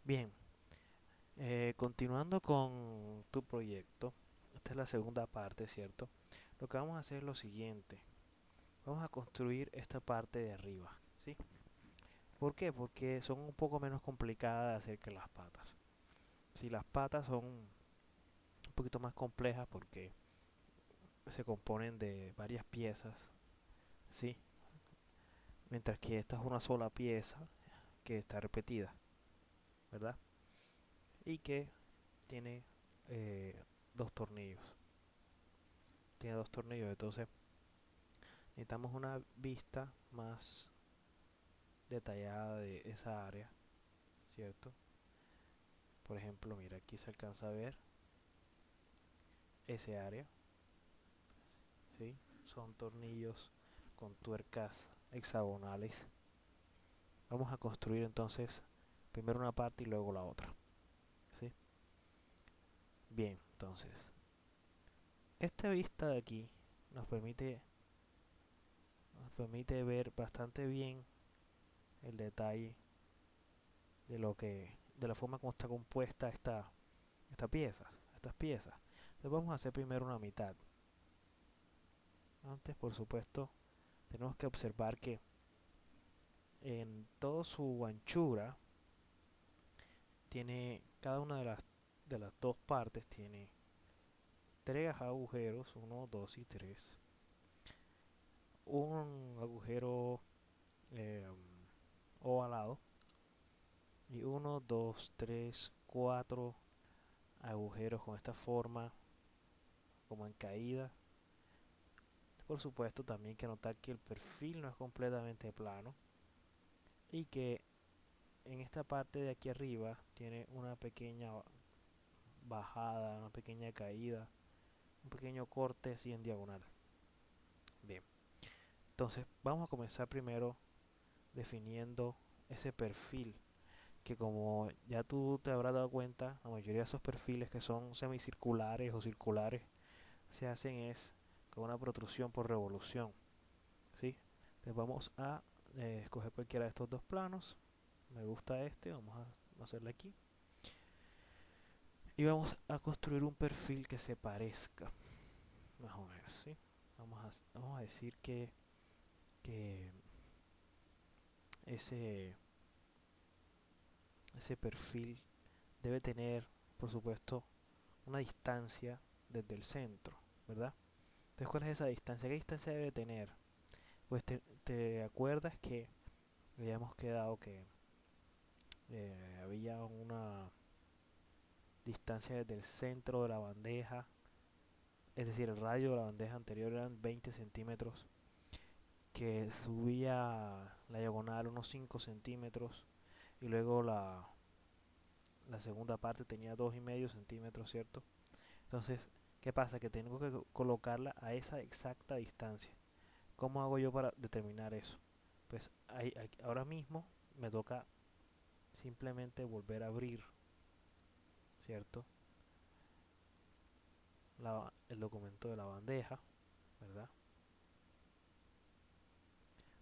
Bien, continuando con tu proyecto, esta es la segunda parte, ¿cierto? Lo que vamos a hacer es lo siguiente. Vamos a construir esta parte de arriba, ¿sí? ¿Por qué? Porque son un poco menos complicadas de hacer que las patas. Si las patas son un poquito más complejas porque se componen de varias piezas, ¿sí? Mientras que esta es una sola pieza que está repetida, ¿verdad? Y que tiene eh, dos tornillos. Tiene dos tornillos, entonces necesitamos una vista más detallada de esa área, ¿cierto? Por ejemplo, mira, aquí se alcanza a ver ese área, ¿sí? Son tornillos con tuercas hexagonales. Vamos a construir entonces primero una parte y luego la otra, ¿sí? Bien, entonces, esta vista de aquí nos permite, nos permite ver bastante bien el detalle de lo que, de la forma como está compuesta esta pieza, estas piezas. Entonces vamos a hacer primero una mitad. Antes, por supuesto, tenemos que observar que en toda su anchura tiene cada una de las dos partes tiene tres agujeros, uno, dos y tres. Un agujero eh, ovalado y uno, dos, tres, cuatro agujeros con esta forma como en caída. Por supuesto, también hay que notar que el perfil no es completamente plano y que en esta parte de aquí arriba tiene una pequeña bajada, una pequeña caída, un pequeño corte así en diagonal. Bien, entonces vamos a comenzar primero definiendo ese perfil, que como ya tú te habrás dado cuenta, la mayoría de esos perfiles que son semicirculares o circulares se hacen es con una protrusión por revolución, ¿sí? Entonces vamos a escoger cualquiera de estos dos planos. Me gusta este, vamos a hacerle aquí. Y vamos a construir un perfil que se parezca, más o menos, ¿sí? Vamos a decir que ese, ese perfil debe tener, por supuesto, una distancia desde el centro, ¿verdad? Entonces, ¿cuál es esa distancia? ¿Qué distancia debe tener? Pues te acuerdas que habíamos quedado que había una distancia desde el centro de la bandeja, es decir, el radio de la bandeja anterior eran 20 centímetros, que subía la diagonal unos 5 centímetros y luego la segunda parte tenía 2,5 centímetros, ¿cierto? Entonces, ¿qué pasa? Que tengo que colocarla a esa exacta distancia. ¿Cómo hago yo para determinar eso? Pues ahora mismo me toca simplemente volver a abrir, ¿cierto? El documento de la bandeja, ¿verdad?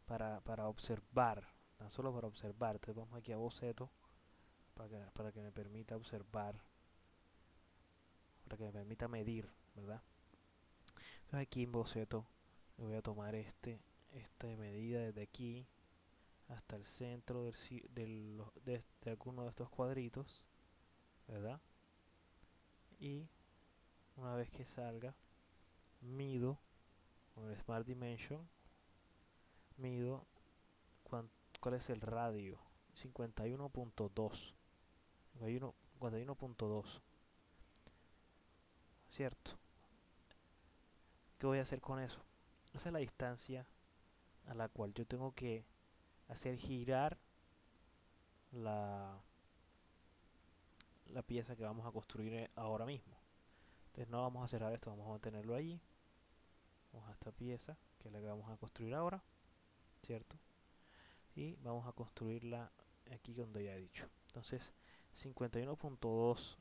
Para observar, tan solo para observar. Entonces vamos aquí a boceto para que me permita observar, para que me permita medir, ¿verdad? Entonces aquí en boceto me voy a tomar esta medida desde aquí hasta el centro de alguno de estos cuadritos, ¿verdad? Y una vez que salga, mido con el Smart Dimension, mido cuán- cuál es el radio, 51.2, 51.2, ¿cierto? ¿Qué voy a hacer con eso? Esa es la distancia a la cual yo tengo que hacer girar la, la pieza que vamos a construir ahora mismo. Entonces no vamos a cerrar esto, vamos a mantenerlo allí. Vamos a esta pieza, que es la que vamos a construir ahora, ¿cierto? Y vamos a construirla aquí donde ya he dicho. Entonces, 51.2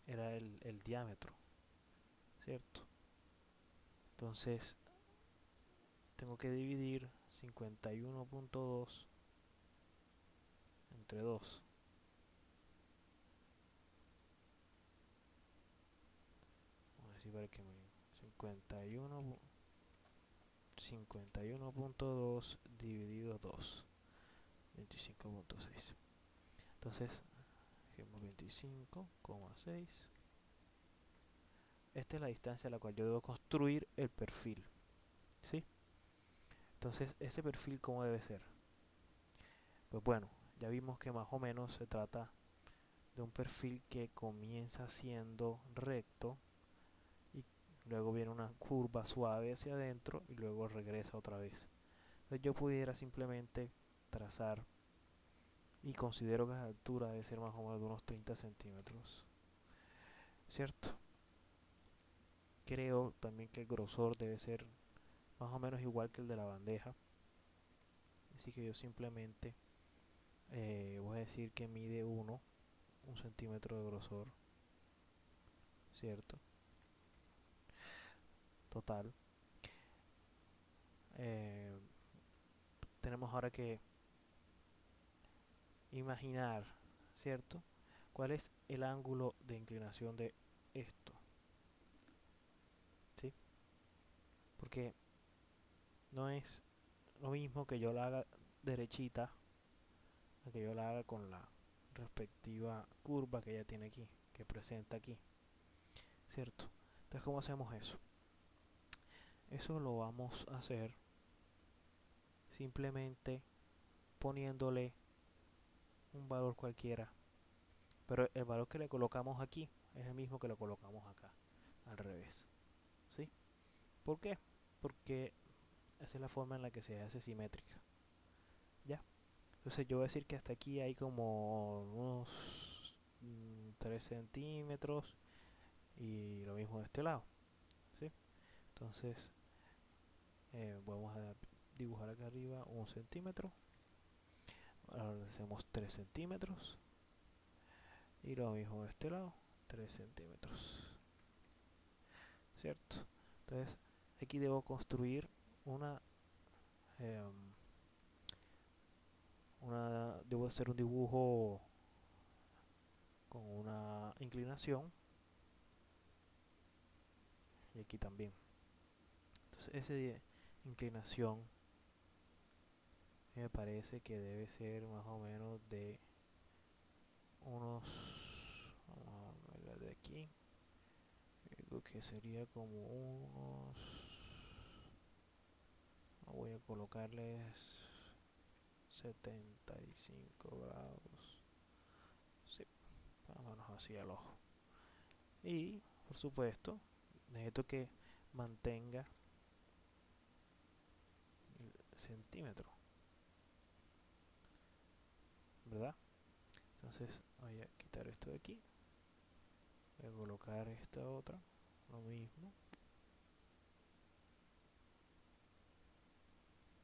era el diámetro, ¿cierto? Entonces, tengo que dividir 51.2 entre 2. así para que me 51.2 dividido 2, 25.6. Entonces, dijimos 25,6. Esta es la distancia a la cual yo debo construir el perfil, ¿sí? Entonces, ese perfil, ¿cómo debe ser? Pues bueno, ya vimos que más o menos se trata de un perfil que comienza siendo recto y luego viene una curva suave hacia adentro y luego regresa otra vez. Entonces yo pudiera simplemente trazar, y considero que la altura debe ser más o menos de unos 30 centímetros, ¿cierto? Creo también que el grosor debe ser más o menos igual que el de la bandeja, así que yo simplemente voy a decir que mide 1 centímetro de grosor, ¿cierto? Total. Eh, tenemos ahora que imaginar, ¿cierto? ¿Cuál es el ángulo de inclinación de esto? ¿Sí? Porque no es lo mismo que yo la haga derechita a que yo la haga con la respectiva curva que ella tiene aquí, que presenta aquí, ¿cierto? Entonces, ¿cómo hacemos eso? Eso lo vamos a hacer simplemente poniéndole un valor cualquiera, pero el valor que le colocamos aquí es el mismo que lo colocamos acá, al revés, ¿sí? ¿Por qué? Porque esa es la forma en la que se hace simétrica, ¿ya? Entonces yo voy a decir que hasta aquí hay como unos 3 centímetros y lo mismo de este lado, ¿sí? Entonces vamos a dibujar acá arriba 1 centímetro, ahora hacemos 3 centímetros y lo mismo de este lado, 3 centímetros, ¿cierto? Entonces aquí debo construir una, eh, debo hacer un dibujo con una inclinación y aquí también. Entonces esa inclinación me parece que debe ser más o menos de unos, vamos a ver de aquí, creo que sería como unos, voy a colocarles 75 grados, sí, más o menos así al ojo. Y por supuesto necesito que mantenga el centímetro, ¿verdad? Entonces voy a quitar esto de aquí, voy a colocar esta otra, lo mismo,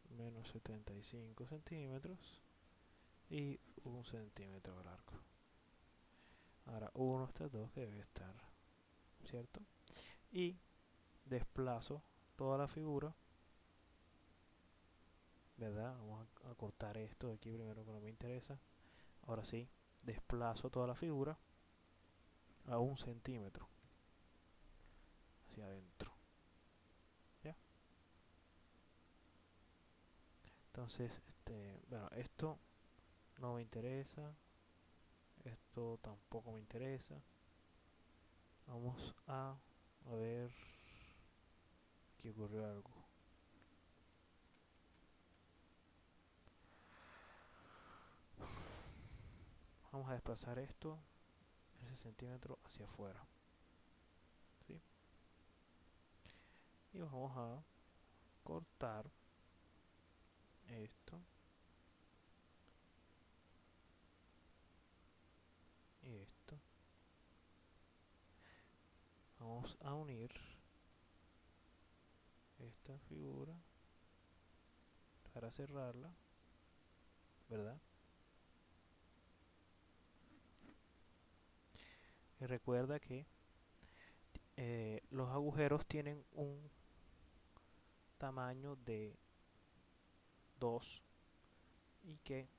menos 75 centímetros y 1 centímetro de largo. Ahora uno de estos dos que debe estar, ¿cierto? Y desplazo toda la figura, ¿verdad? Vamos a cortar esto de aquí primero que no me interesa. Ahora sí, desplazo toda la figura a 1 centímetro hacia adentro, ¿ya? Entonces, bueno, esto no me interesa, esto tampoco me interesa. Vamos a ver, aquí ocurrió algo. Vamos a desplazar esto ese centímetro hacia afuera, ¿sí? Y vamos a cortar esto y esto. Vamos a unir esta figura para cerrarla, ¿verdad? Y recuerda que los agujeros tienen un tamaño de 2 y que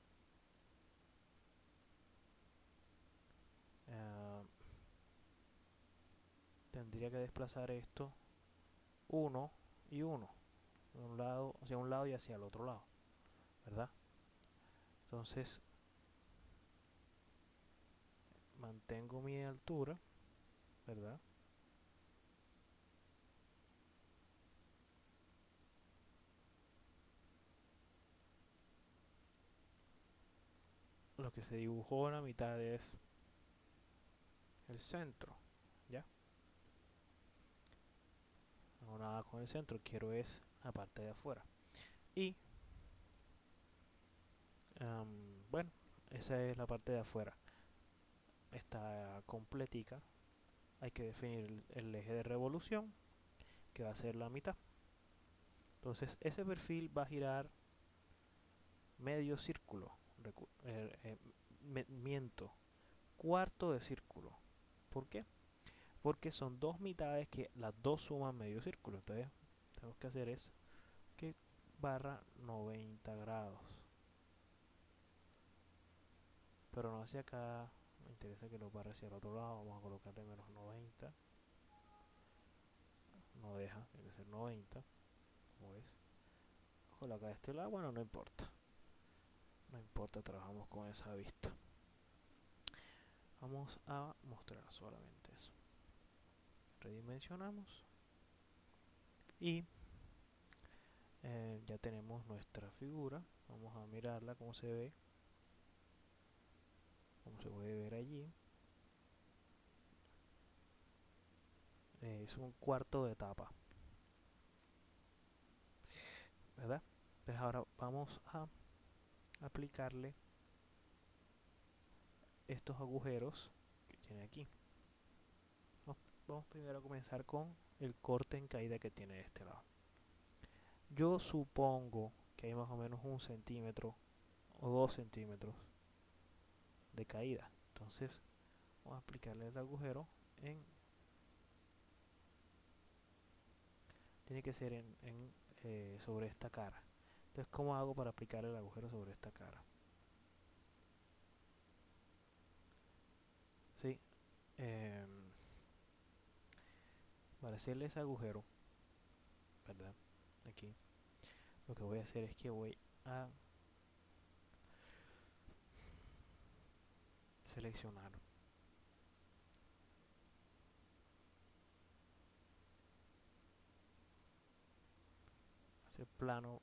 tendría que desplazar esto 1 y 1, de un lado hacia un lado y hacia el otro lado, ¿verdad? Entonces mantengo mi altura, ¿verdad? Lo que se dibujó en la mitad es el centro, ¿ya? No hago nada con el centro, quiero es la parte de afuera. Y bueno, esa es la parte de afuera. Está completica. Hay que definir el eje de revolución, que va a ser la mitad. Entonces ese perfil va a girar medio círculo. Miento, cuarto de círculo. ¿Por qué? Porque son dos mitades que las dos suman medio círculo. Entonces tenemos que hacer es que barra 90 grados. Pero no hacia acá. Me interesa que lo barre hacia el otro lado. Vamos a colocarle menos 90. No deja, tiene que ser 90. Como ves. Coloca de este lado. Bueno, no importa. No importa, trabajamos con esa vista. Vamos a mostrar solamente eso. Redimensionamos. Y ya tenemos nuestra figura. Vamos a mirarla cómo se ve. Como se puede ver allí. Es un cuarto de tapa, ¿verdad? Entonces ahora vamos a aplicarle estos agujeros que tiene aquí. Vamos primero a comenzar con el corte en caída que tiene de este lado. Yo supongo que hay más o menos 1 centímetro o 2 centímetros de caída. Entonces vamos a aplicarle el agujero en... Tiene que ser sobre esta cara. Entonces, ¿cómo hago para aplicar el agujero sobre esta cara? Sí, para hacerle ese agujero, ¿verdad? Aquí, lo que voy a hacer es que voy a seleccionar ese plano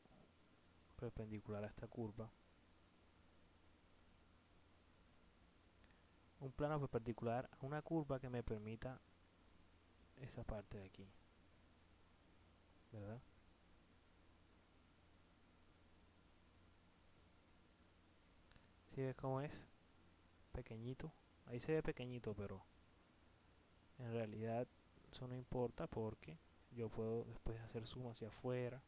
perpendicular a esta curva. Un plano perpendicular a una curva que me permita esa parte de aquí, ¿verdad? ¿Sí ves cómo es? Pequeñito. Ahí se ve pequeñito, pero en realidad eso no importa porque yo puedo después hacer zoom hacia afuera.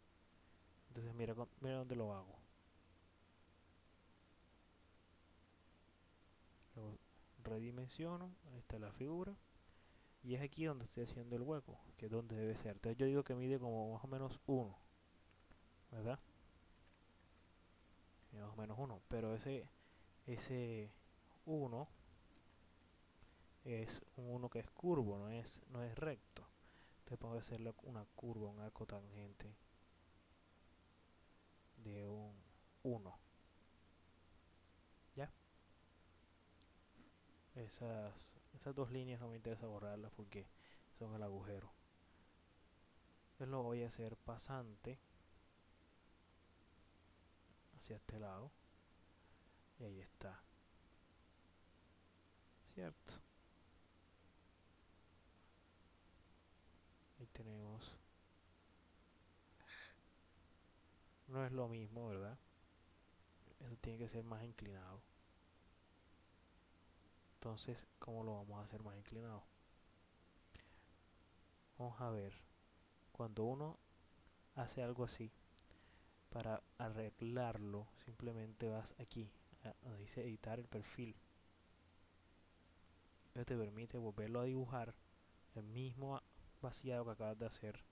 Entonces mira dónde lo hago. Lo redimensiono, ahí está la figura. Y es aquí donde estoy haciendo el hueco, que es donde debe ser. Entonces yo digo que mide como más o menos 1, ¿verdad? Más o menos 1. Pero ese 1 es un 1 que es curvo, no es recto. Entonces puedo hacerle una curva, un arco tangente de un 1. ¿Ya? Esas dos líneas no me interesa borrarlas porque son el agujero. Entonces lo voy a hacer pasante hacia este lado. Y ahí está. ¿Cierto? Ahí tenemos. No es lo mismo, ¿verdad? Eso tiene que ser más inclinado. Entonces, ¿cómo lo vamos a hacer más inclinado? Vamos a ver. Cuando uno hace algo así, para arreglarlo, simplemente vas aquí, donde dice editar el perfil. Eso te permite volverlo a dibujar, el mismo vaciado que acabas de hacer,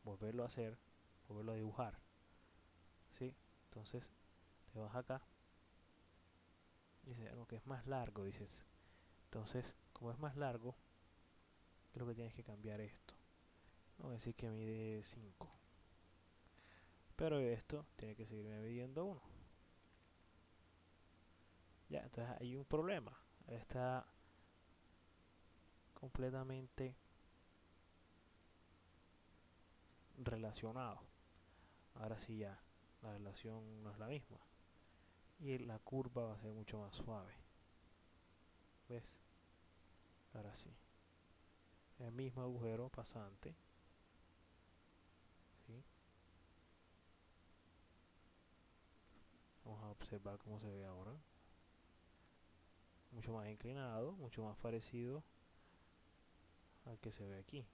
volverlo a hacer, volverlo a dibujar. ¿Sí? Entonces, te vas acá. Dice algo que es más largo, dices. Entonces, como es más largo, Creo que tienes que cambiar esto. Vamos a decir que mide 5. Pero esto tiene que seguirme midiendo 1. Ya, entonces hay un problema. Está completamente relacionado. Ahora sí ya, la relación no es la misma. Y la curva va a ser mucho más suave. ¿Ves? Ahora sí. El mismo agujero pasante. ¿Sí? Vamos a observar cómo se ve ahora. Mucho más inclinado, mucho más parecido al que se ve aquí.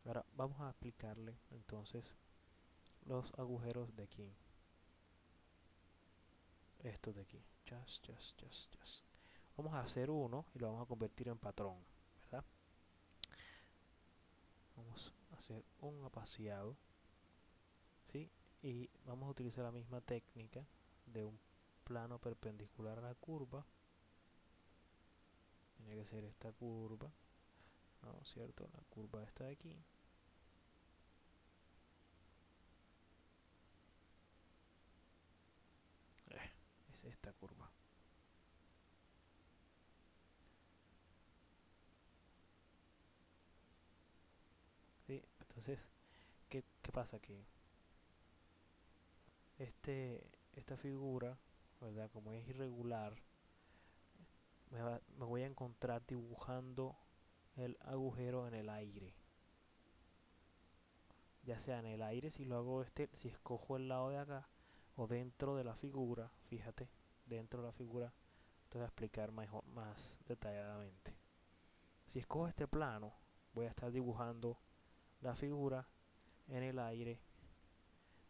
Ahora vamos a aplicarle entonces los agujeros de aquí. Estos de aquí. Just, just, just, just. Vamos a hacer uno y lo vamos a convertir en patrón, ¿verdad? Vamos a hacer un apaciado, ¿sí? Y vamos a utilizar la misma técnica de un plano perpendicular a la curva. Tiene que ser esta curva, ¿no? ¿Cierto? La curva está aquí. Es esta curva. ¿Sí? Entonces, ¿qué pasa? Que esta figura, ¿verdad? Como es irregular, me voy a encontrar dibujando el agujero en el aire. Ya sea en el aire, si lo hago si escojo el lado de acá, o dentro de la figura, fíjate, dentro de la figura, te voy a explicar más detalladamente. Si escojo este plano, voy a estar dibujando la figura en el aire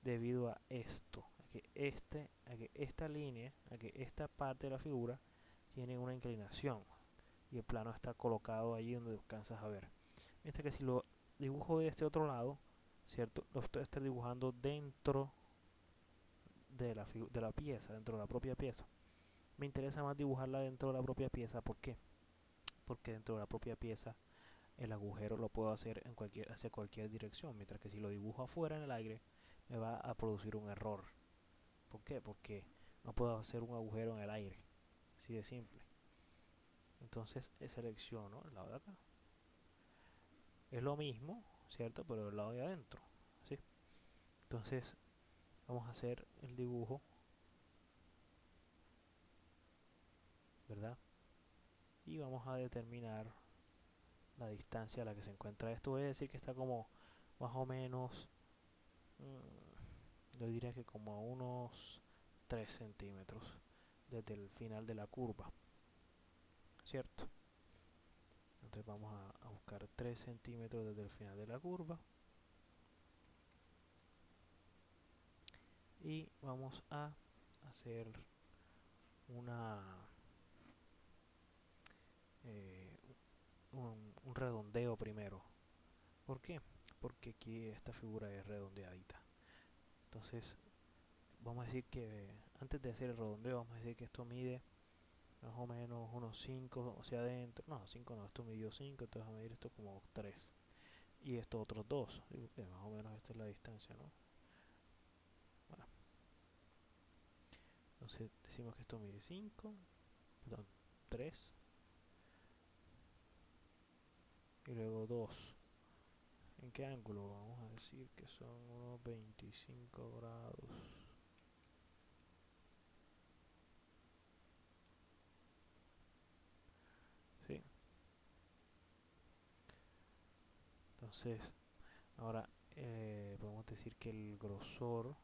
debido a esto, a que esta línea, a que esta parte de la figura tiene una inclinación y el plano está colocado allí donde alcanzas a ver. Mientras que si lo dibujo de este otro lado, ¿cierto? Lo estoy dibujando dentro de la pieza, dentro de la propia pieza. Me interesa más dibujarla dentro de la propia pieza. ¿Por qué? Porque dentro de la propia pieza el agujero lo puedo hacer hacia cualquier dirección, mientras que si lo dibujo afuera en el aire me va a producir un error. ¿Por qué? Porque no puedo hacer un agujero en el aire, así de simple. Entonces selecciono el lado de acá. Es lo mismo, ¿cierto? Pero del lado de adentro, ¿sí? Entonces vamos a hacer el dibujo, ¿verdad? Y vamos a determinar la distancia a la que se encuentra esto. Voy a decir que está como más o menos, yo diría que como a unos 3 centímetros desde el final de la curva, ¿cierto? Entonces vamos a buscar 3 centímetros desde el final de la curva y vamos a hacer una eh, un redondeo primero. ¿Por qué? Porque aquí esta figura es redondeadita. Entonces vamos a decir que antes de hacer el redondeo vamos a decir que esto mide más o menos unos 5 hacia adentro. No, 5 no, esto midió 5, entonces vamos a medir esto como 3. Y estos otros 2, más o menos esta es la distancia, ¿no? Bueno, entonces decimos que esto mide 5, perdón, 3 y luego 2. ¿En qué ángulo? Vamos a decir que son unos 25 grados. ¿Sí? Entonces, ahora podemos decir que el grosor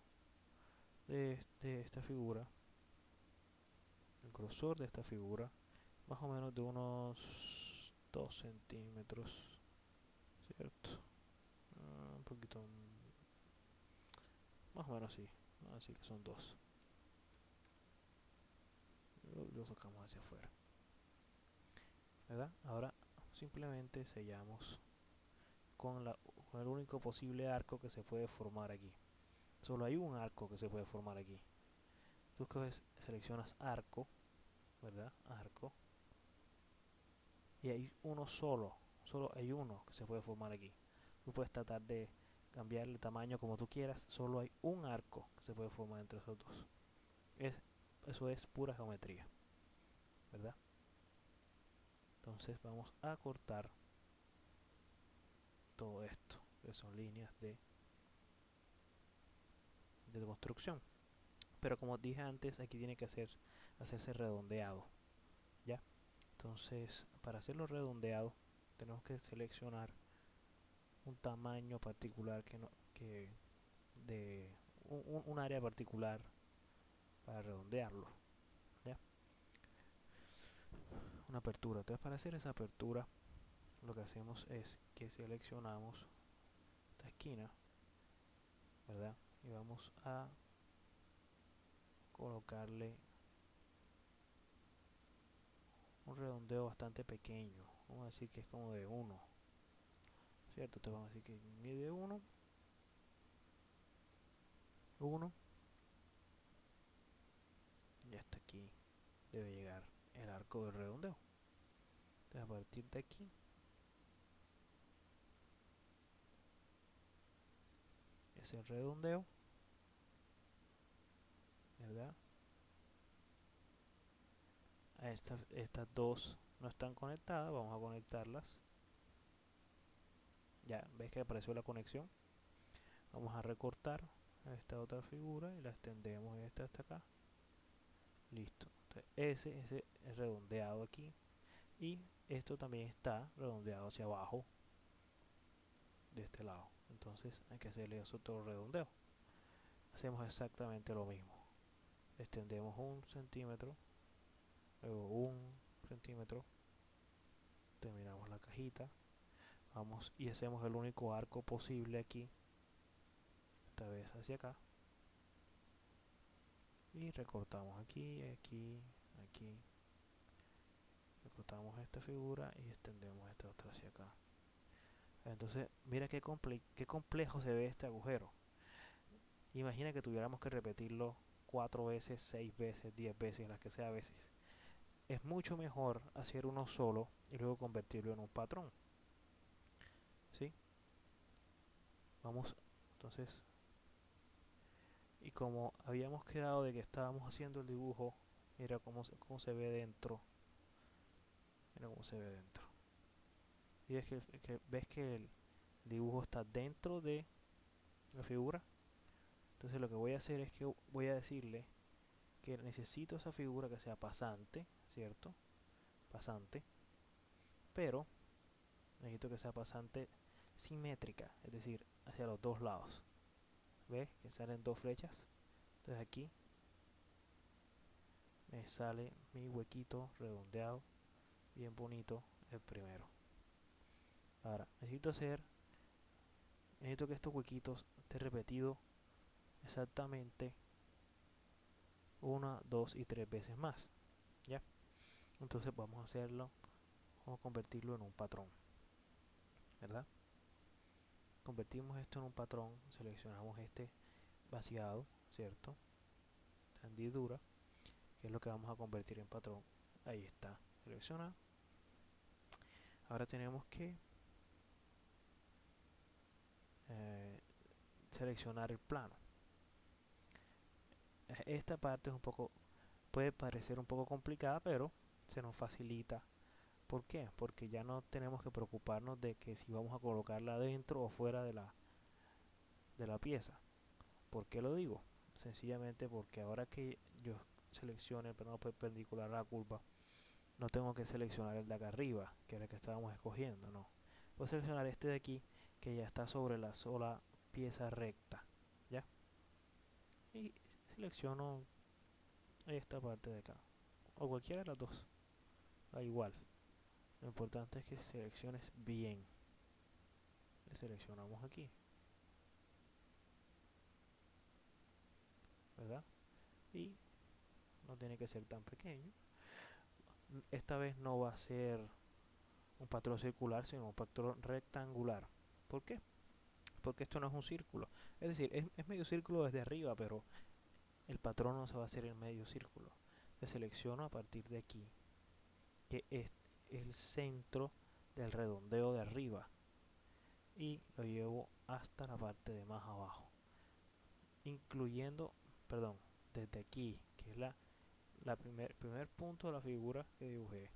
de esta figura, el grosor de esta figura, más o menos de unos 2 centímetros, ¿cierto? Un poquito, más o menos así, así que son 2. Lo sacamos hacia afuera, ¿verdad? Ahora simplemente sellamos con el único posible arco que se puede formar aquí. Solo hay un arco que se puede formar aquí. Tú seleccionas arco, ¿verdad? Arco. y hay uno solo hay uno que se puede formar aquí. Tú puedes tratar de cambiarle el tamaño como tú quieras, solo hay un arco que se puede formar entre esos dos. Eso es pura geometría, ¿verdad? Entonces vamos a cortar todo esto, que son líneas de construcción. Pero como dije antes, aquí tiene que hacerse redondeado, ¿ya? Entonces, para hacerlo redondeado, tenemos que seleccionar un tamaño particular que no, que de un área particular para redondearlo, ¿ya? Una apertura. Entonces, para hacer esa apertura, lo que hacemos es que seleccionamos esta esquina, ¿verdad? Y vamos a colocarle un redondeo bastante pequeño. Vamos a decir que es como de 1, ¿cierto? Entonces vamos a decir que mide 1, 1, y hasta aquí debe llegar el arco del redondeo. Entonces a partir de aquí, es el redondeo, ¿verdad? Estas dos no están conectadas, vamos a conectarlas. Ya, ves que apareció la conexión. Vamos a recortar esta otra figura y la extendemos esta hasta acá. Listo. Entonces, ese es redondeado aquí. Y esto también está redondeado hacia abajo de este lado. Entonces hay que hacerle otro redondeo. Hacemos exactamente lo mismo. Extendemos 1 centímetro, luego 1 centímetro, terminamos la cajita, vamos y hacemos el único arco posible aquí, esta vez hacia acá, y recortamos aquí, aquí, aquí, recortamos esta figura y extendemos esta otra hacia acá. Entonces mira qué complejo se ve este agujero. Imagina que tuviéramos que repetirlo 4 veces, 6 veces, 10 veces, las que sea veces. Es mucho mejor hacer uno solo y luego convertirlo en un patrón, ¿sí? Vamos, entonces, y como habíamos quedado de que estábamos haciendo el dibujo, mira cómo se ve dentro. Mira cómo se ve dentro. Y ves que el dibujo está dentro de la figura. Entonces lo que voy a hacer es que voy a decirle que necesito esa figura que sea pasante, ¿cierto? Pasante. Pero necesito que sea pasante simétrica, es decir, hacia los dos lados. ¿Ves? Que salen dos flechas. Entonces aquí me sale mi huequito redondeado, bien bonito, el primero. Ahora, necesito que estos huequitos estén repetidos exactamente 1, 2 y 3 veces más. ¿Ya? Entonces vamos a hacerlo, vamos a convertirlo en un patrón, ¿verdad? Convertimos esto en un patrón, seleccionamos este vaciado, ¿cierto? Esta hendidura, que es lo que vamos a convertir en patrón. Ahí está, selecciona. Ahora tenemos que seleccionar el plano. Esta parte es puede parecer un poco complicada, pero se nos facilita. ¿Por qué? Porque ya no tenemos que preocuparnos de que si vamos a colocarla dentro o fuera de la pieza. ¿Por qué lo digo? Sencillamente porque ahora que yo seleccione el plano perpendicular a la curva, no tengo que seleccionar el de acá arriba, que era el que estábamos escogiendo, no. Voy a seleccionar este de aquí, que ya está sobre la sola pieza recta, ¿ya? Y selecciono esta parte de acá, o cualquiera de las dos, da igual. Lo importante es que selecciones bien. Le seleccionamos aquí, ¿verdad? Y no tiene que ser tan pequeño. Esta vez no va a ser un patrón circular, sino un patrón rectangular. ¿Por qué? Porque esto no es un círculo. Es decir, es medio círculo desde arriba, pero el patrón no se va a hacer en medio círculo. Le selecciono a partir de aquí, que el centro del redondeo de arriba y lo llevo hasta la parte de más abajo, incluyendo, perdón, desde aquí, que es la primer punto de la figura que dibujé,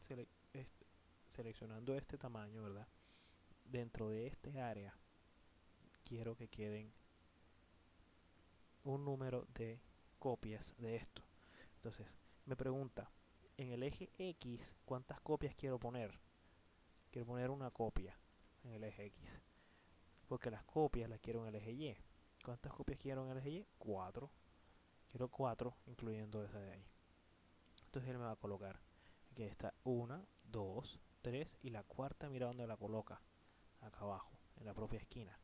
sele- este- seleccionando este tamaño, ¿verdad? Dentro de este área quiero que queden un número de copias de esto. Entonces, me pregunta, en el eje X, ¿cuántas copias quiero poner? Quiero poner una copia en el eje X, porque las copias las quiero en el eje Y. ¿Cuántas copias quiero en el eje Y? 4. Quiero 4, incluyendo esa de ahí. Entonces él me va a colocar, aquí está 1, 2, 3 y la cuarta, mira dónde la coloca, acá abajo, en la propia esquina.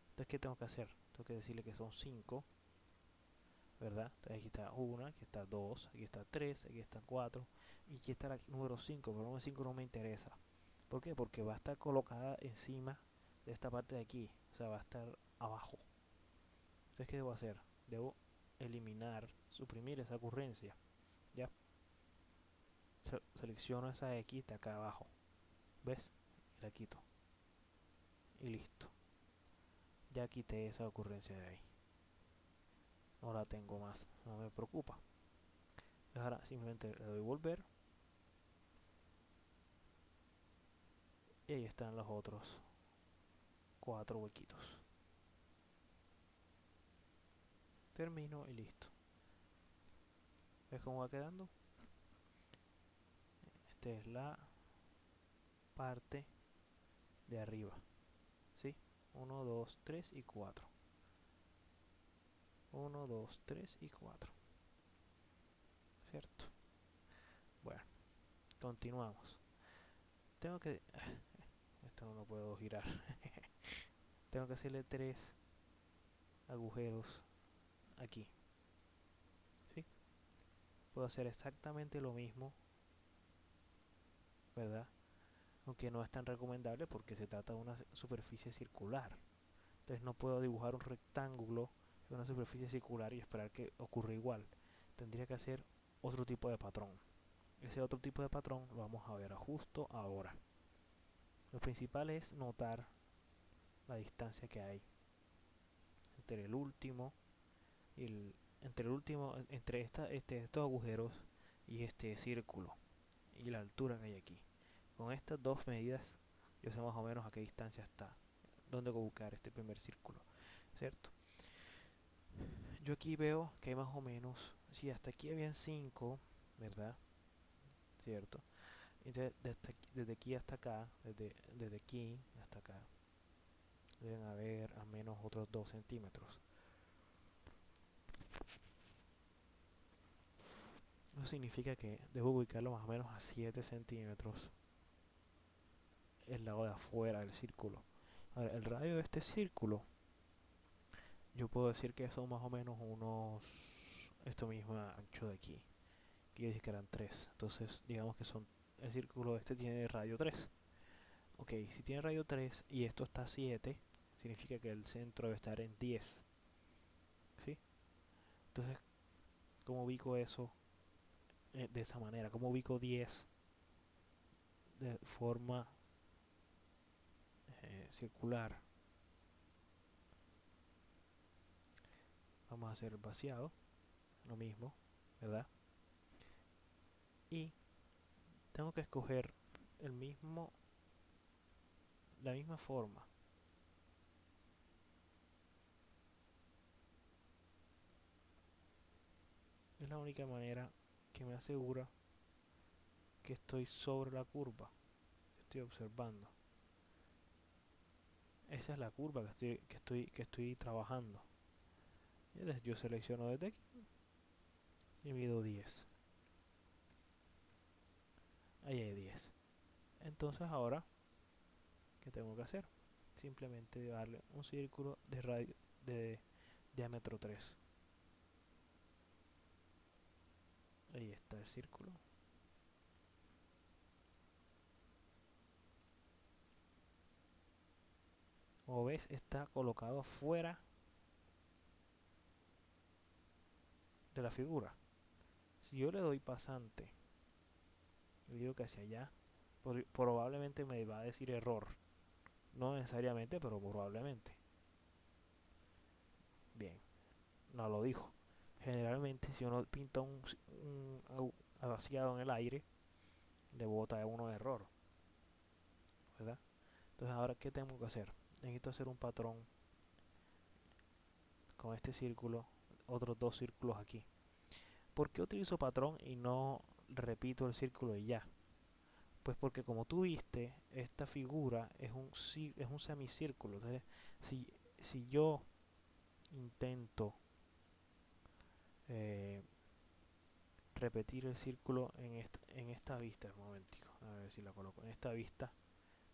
Entonces, ¿qué tengo que hacer? Tengo que decirle que son 5, ¿verdad? Entonces aquí está 1, aquí está 2, aquí está 3, aquí está 4 y aquí está la número 5, pero el número 5 no me interesa. ¿Por qué? Porque va a estar colocada encima de esta parte de aquí, o sea, va a estar abajo. Entonces, ¿qué debo hacer? Debo eliminar, suprimir esa ocurrencia. ¿Ya? Selecciono esa X de acá abajo, ¿ves? Y la quito. Y listo. Ya quité esa ocurrencia de ahí. No la tengo más, no me preocupa. Ahora simplemente le doy volver. Y ahí están los otros 4 huequitos. Termino y listo. ¿Ves cómo va quedando? Esta es la parte de arriba. ¿Sí? 1, 2, 3 y 4. 1, 2, 3 y 4. ¿Cierto? Bueno, continuamos. Tengo que... Esto no lo puedo girar. Tengo que hacerle 3 agujeros aquí. ¿Sí? Puedo hacer exactamente lo mismo, ¿verdad? Aunque no es tan recomendable porque se trata de una superficie circular. Entonces no puedo dibujar un rectángulo en una superficie circular y esperar que ocurra igual. Tendría que hacer otro tipo de patrón. Ese otro tipo de patrón lo vamos a ver justo ahora. Lo principal es notar la distancia que hay entre el último y entre estos agujeros y este círculo y la altura que hay aquí. Con estas dos medidas yo sé más o menos a qué distancia está, dónde ubicar este primer círculo, ¿cierto? Yo aquí veo que hay más o menos, si hasta aquí habían 5, ¿verdad? ¿Cierto? Entonces, desde aquí hasta acá, desde aquí hasta acá, deben haber al menos otros 2 centímetros. Eso significa que debo ubicarlo más o menos a 7 centímetros el lado de afuera del círculo. Ahora, el radio de este círculo, yo puedo decir que son más o menos unos, esto mismo ancho de aquí. Que yo dije que eran 3. Entonces, digamos que son, el círculo este tiene radio 3. Ok, si tiene radio 3 y esto está a 7, significa que el centro debe estar en 10. ¿Sí? Entonces, ¿cómo ubico eso de esa manera? ¿Cómo ubico 10 de forma circular? Vamos a hacer el vaciado, lo mismo, ¿verdad? Y tengo que escoger el mismo, la misma forma. Es la única manera que me asegura que estoy sobre la curva. Estoy observando. Esa es la curva que estoy trabajando. Entonces yo selecciono desde aquí y mido 10. Ahí hay 10. Entonces ahora, ¿qué tengo que hacer? Simplemente darle un círculo de radio de diámetro 3. Ahí está el círculo. Como ves, está colocado fuera de la figura. Si yo le doy pasante le digo que hacia allá, probablemente me va a decir error. No necesariamente, pero probablemente. Bien, no lo dijo. Generalmente si uno pinta un vaciado en el aire, le bota a uno error, ¿verdad? Entonces ahora, ¿qué tengo que hacer? Necesito hacer un patrón con este círculo, otros dos círculos aquí. ¿Por qué utilizo patrón y no repito el círculo y ya? Pues porque como tú viste, esta figura es un semicírculo. Entonces, si, si yo intento eh, repetir el círculo en esta vista, un momentico, a ver si la coloco, en esta vista,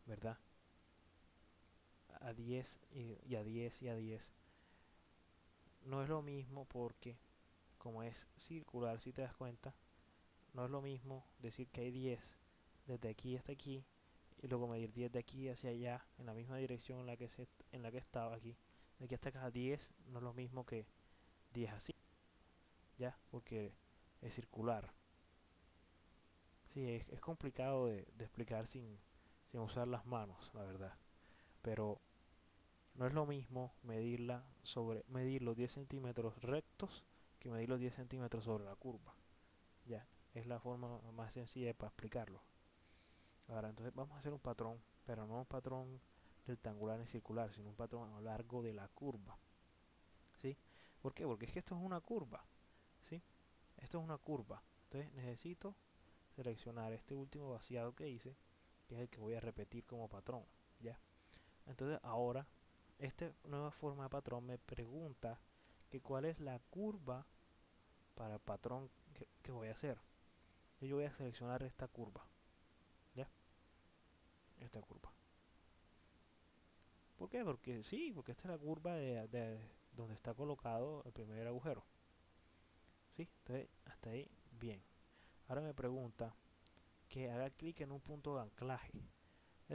¿verdad? A 10 y a 10 y a 10. No es lo mismo porque, como es circular, si te das cuenta, no es lo mismo decir que hay 10 desde aquí hasta aquí y luego medir 10 de aquí hacia allá en la misma dirección en la que estaba aquí. De aquí hasta acá 10 no es lo mismo que 10 así, ¿ya? Porque es circular. Sí, es complicado de explicar sin usar las manos, la verdad. Pero no es lo mismo medir los 10 centímetros rectos que medir los 10 centímetros sobre la curva. Ya, es la forma más sencilla para explicarlo. Ahora, entonces vamos a hacer un patrón, pero no un patrón rectangular ni circular, sino un patrón a lo largo de la curva. ¿Sí? ¿Por qué? Porque es que esto es una curva. ¿Sí? Esto es una curva. Entonces necesito seleccionar este último vaciado que hice, que es el que voy a repetir como patrón. ¿Ya? Entonces ahora, esta nueva forma de patrón me pregunta que cuál es la curva para el patrón que voy a hacer. Yo voy a seleccionar esta curva. ¿Ya? Esta curva. ¿Por qué? Porque sí, porque esta es la curva de donde está colocado el primer agujero. ¿Sí? Entonces, hasta ahí, bien. Ahora me pregunta que haga clic en un punto de anclaje.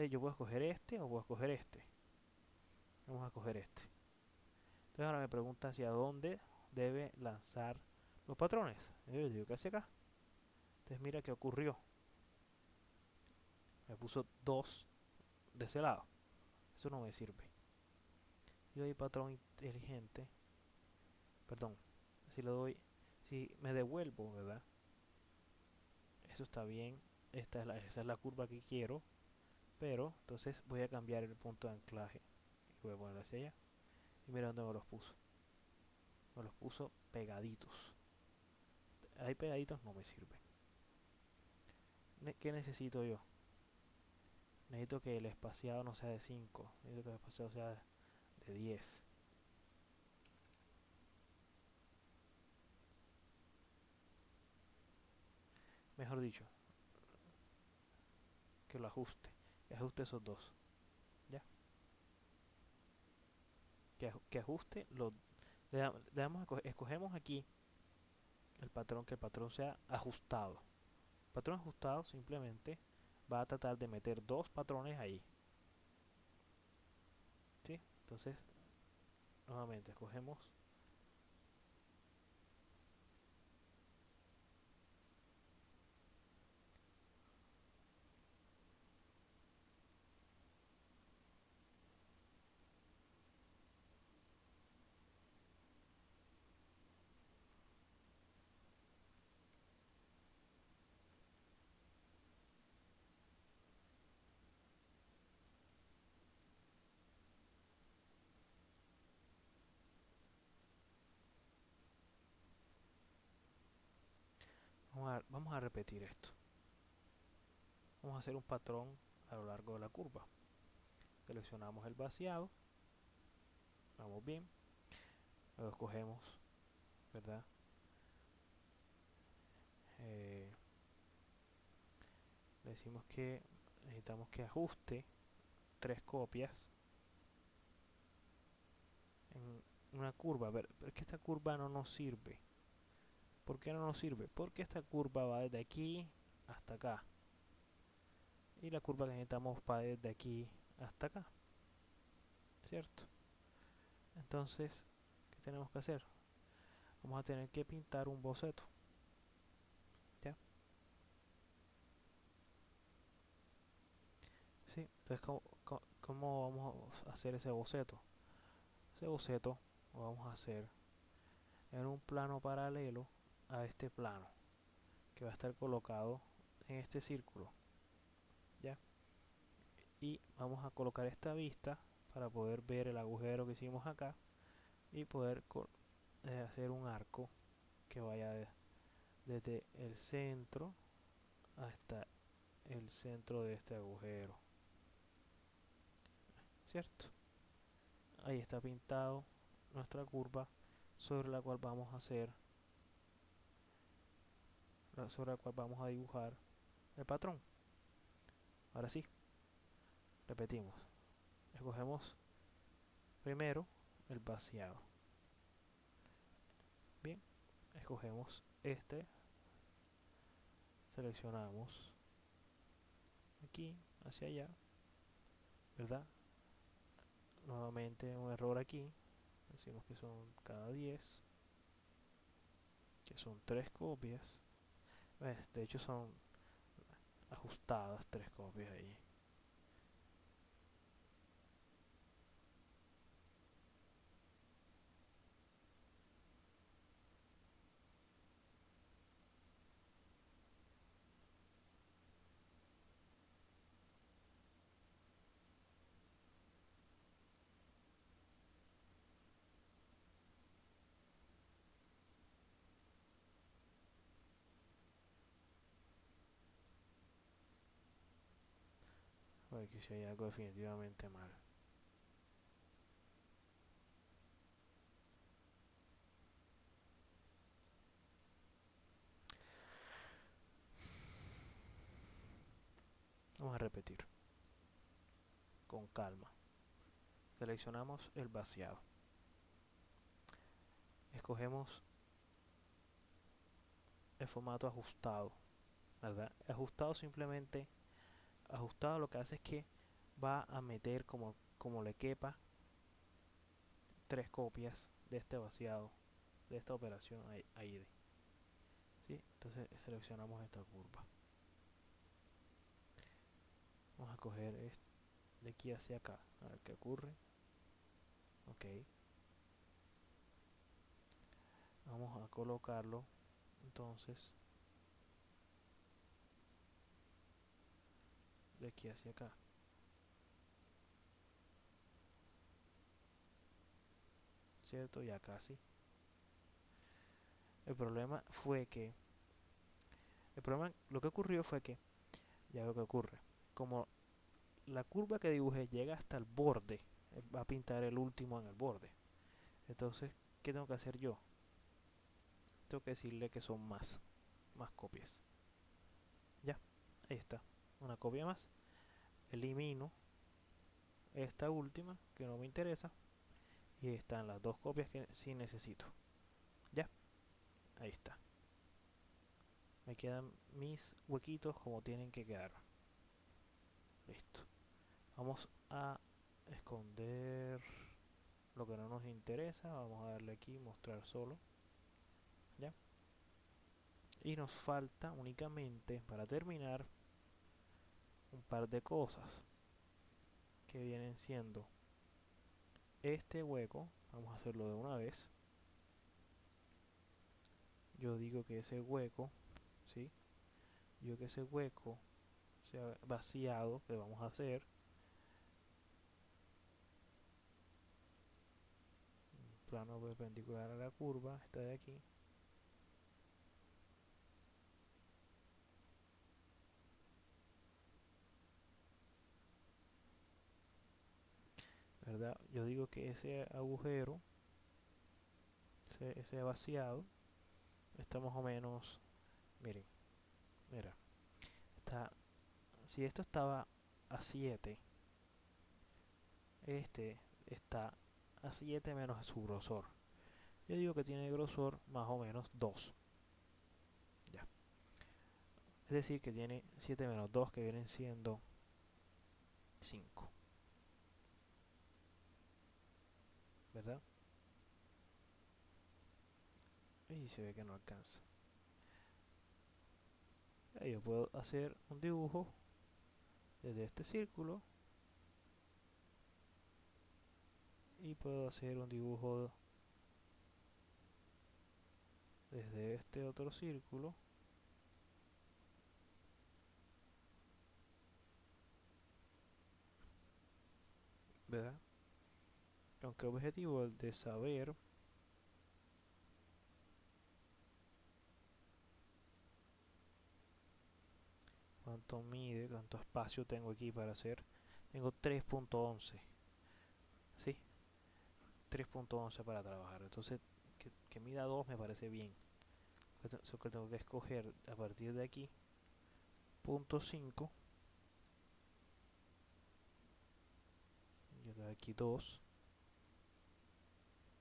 Yo puedo escoger este o puedo escoger este. Vamos a escoger este. Entonces ahora me pregunta hacia dónde debe lanzar los patrones. Yo digo que hacia acá. Entonces mira qué ocurrió. Me puso 2 de ese lado. Eso no me sirve. Yo doy patrón inteligente. Perdón. Si lo doy, si me devuelvo, ¿verdad? Eso está bien. Esa es la curva que quiero. Pero entonces voy a cambiar el punto de anclaje. Y voy a ponerlo hacia allá. Y mira dónde me los puso. Me los puso pegaditos. Ahí pegaditos no me sirven. ¿Qué necesito yo? Necesito que el espaciado no sea de 5. Necesito que el espaciado sea de 10. Mejor dicho, que lo ajuste. Que ajuste esos dos. ¿Ya? Que ajuste los... Escogemos aquí el patrón, que el patrón sea ajustado. El patrón ajustado simplemente va a tratar de meter dos patrones ahí. ¿Sí? Entonces, nuevamente escogemos. Vamos a repetir esto. Vamos a hacer un patrón a lo largo de la curva. Seleccionamos el vaciado. Vamos bien. Luego escogemos, ¿verdad? Le decimos que necesitamos que ajuste 3 copias en una curva. A ver, pero es que esta curva no nos sirve. ¿Por qué no nos sirve? Porque esta curva va desde aquí hasta acá. Y la curva que necesitamos va desde aquí hasta acá. ¿Cierto? Entonces, ¿qué tenemos que hacer? Vamos a tener que pintar un boceto. ¿Ya? ¿sí? Entonces, ¿cómo vamos a hacer ese boceto? Ese boceto lo vamos a hacer en un plano paralelo a este plano, que va a estar colocado en este círculo, ¿ya? Y vamos a colocar esta vista para poder ver el agujero que hicimos acá y poder hacer un arco que vaya desde el centro hasta el centro de este agujero, ¿cierto? Ahí está pintado nuestra curva sobre la cual vamos a hacer, sobre la cual vamos a dibujar el patrón. Ahora sí, repetimos. Escogemos primero el vaciado. Bien, escogemos este, seleccionamos aquí hacia allá, ¿verdad? Nuevamente un error aquí, decimos que son cada 10, que son 3 copias. De hecho son ajustadas 3 copias ahí. Aquí si hay algo definitivamente mal. Vamos a repetir con calma. Seleccionamos el vaciado. Escogemos el formato ajustado, ¿verdad? Ajustado simplemente, ajustado lo que hace es que va a meter como le quepa 3 copias de este vaciado, de esta operación ahí, ¿sí? Entonces seleccionamos esta curva. Vamos a coger de aquí hacia acá, a ver qué ocurre. Ok. Vamos a colocarlo entonces de aquí hacia acá. ¿Cierto? Ya casi. El problema fue que, lo que ocurrió fue que, ya lo que ocurre, como la curva que dibujé llega hasta el borde, va a pintar el último en el borde. Entonces, ¿qué tengo que hacer yo? Tengo que decirle que son más copias. Ya, ahí está, una copia más. Elimino esta última que no me interesa y están las 2 copias que sí necesito. Ya, ahí está. Me quedan mis huequitos como tienen que quedar. Listo. Vamos a esconder lo que no nos interesa. Vamos a darle aquí mostrar solo. Ya. Y nos falta únicamente para terminar un par de cosas que vienen siendo este hueco. Vamos a hacerlo de una vez. Yo digo que ese hueco, ¿sí? Yo que ese hueco sea vaciado, que vamos a hacer plano perpendicular a la curva, esta de aquí. ¿Verdad? Yo digo que ese agujero, ese vaciado, está más o menos, miren, mira, está, si esto estaba a 7, este está a 7 menos su grosor. Yo digo que tiene grosor más o menos 2. Ya. Es decir, que tiene 7 menos 2, que vienen siendo 5. ¿Verdad? Y se ve que no alcanza. Yo puedo hacer un dibujo desde este círculo y puedo hacer un dibujo desde este otro círculo, ¿verdad? Aunque objetivo el de saber cuánto mide, cuánto espacio tengo aquí para hacer. Tengo 3.11, ¿sí? 3.11 para trabajar. Entonces, que mida 2 me parece bien. Eso que tengo que escoger a partir de aquí, punto 5. Yo le doy aquí 2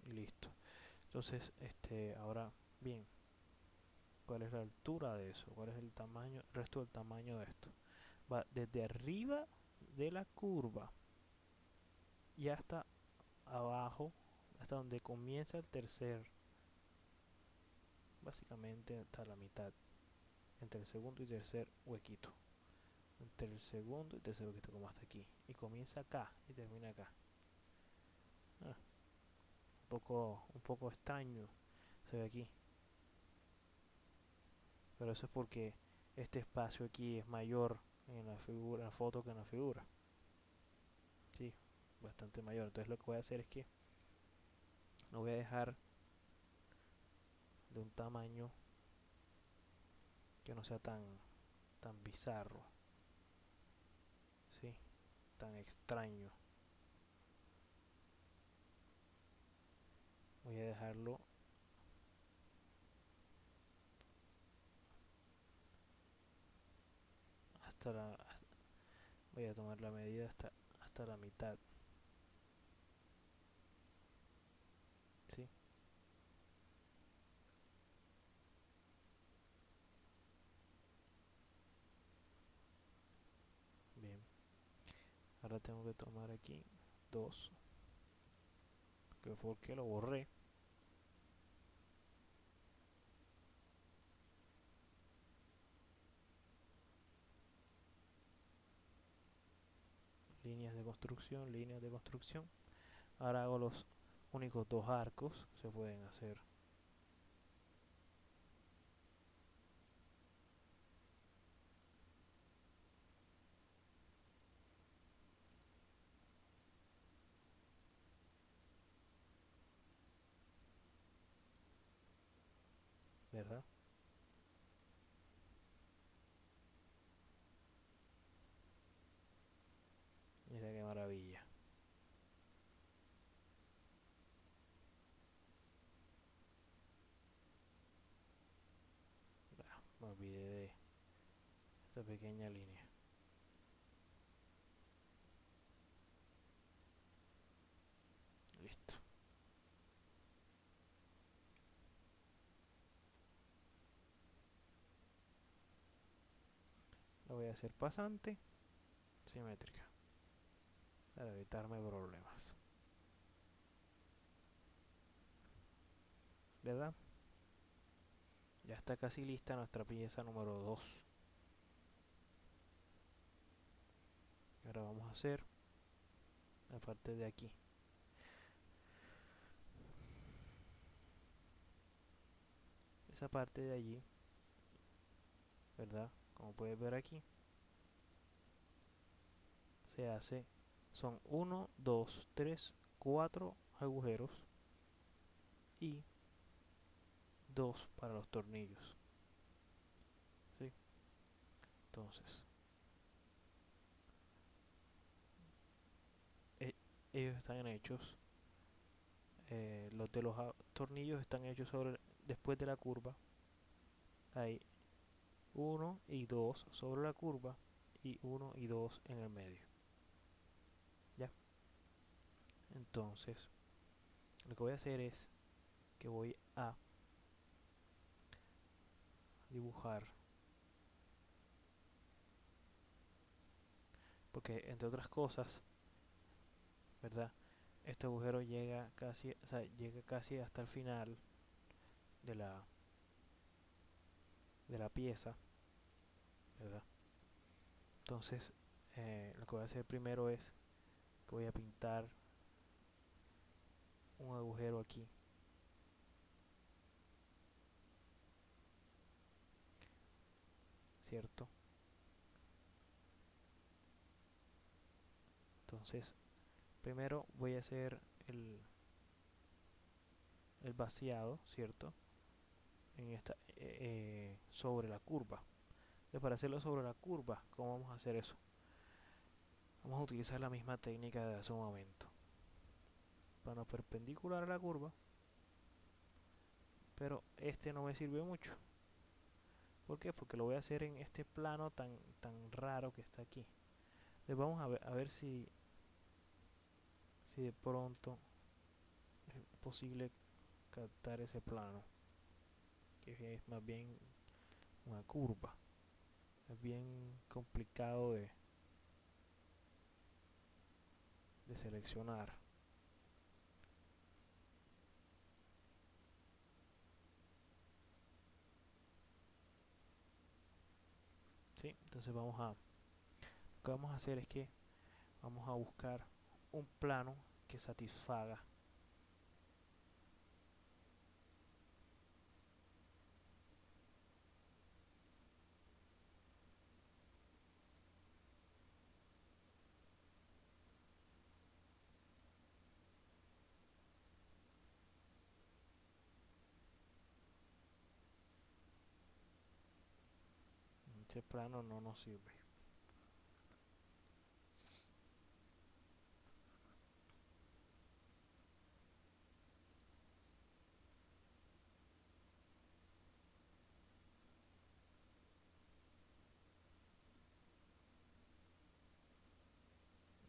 y listo. Entonces, ahora, bien, ¿cuál es la altura de eso? ¿Cuál es el tamaño, el resto del tamaño de esto? Va desde arriba de la curva y hasta abajo, hasta donde comienza el tercer, básicamente hasta la mitad, entre el segundo y tercer huequito, entre el segundo y tercer huequito, como hasta aquí, y comienza acá y termina acá. Un poco extraño se ve aquí, pero eso es porque este espacio aquí es mayor en la figura, en la foto, que en la figura. Sí, bastante mayor. Entonces lo que voy a hacer es que lo voy a dejar de un tamaño que no sea tan bizarro, sí, tan extraño. Voy a dejarlo hasta la, voy a tomar la medida hasta la mitad, sí. Bien, ahora tengo que tomar aquí 2, que fue porque lo borré. Líneas de construcción, líneas de construcción. Ahora hago los únicos 2 arcos que se pueden hacer. ¿Verdad? Mira qué maravilla. Me olvidé de esta pequeña línea. Listo. Lo voy a hacer pasante, simétrica, para evitarme problemas. ¿Verdad? Ya está casi lista nuestra pieza número 2. Ahora vamos a hacer la parte de aquí. Esa parte de allí, ¿verdad? Como puedes ver aquí, se hace, son 1, 2, 3, 4 agujeros y 2 para los tornillos. ¿Sí? Entonces, e ellos están hechos, los de los tornillos están hechos después de la curva. Hay 1 y 2 sobre la curva y 1 y 2 en el medio. ¿Ya? Entonces, lo que voy a hacer es que voy a dibujar, porque entre otras cosas, ¿verdad? Este agujero llega casi, o sea, llega casi hasta el final de la pieza, ¿verdad? Entonces, lo que voy a hacer primero es que voy a pintar un agujero aquí, ¿cierto? Entonces, primero voy a hacer el vaciado, ¿cierto? En esta, sobre la curva. Entonces, para hacerlo sobre la curva, ¿cómo vamos a hacer eso? Vamos a utilizar la misma técnica de hace un momento. Plano perpendicular a la curva, pero este no me sirve mucho. ¿Por qué? Porque lo voy a hacer en este plano tan raro que está aquí. Entonces vamos a ver si de pronto es posible captar ese plano, que es más bien una curva. Es bien complicado de seleccionar. ¿Sí? Entonces lo que vamos a hacer es que vamos a buscar un plano que satisfaga ese plano. No nos sirve.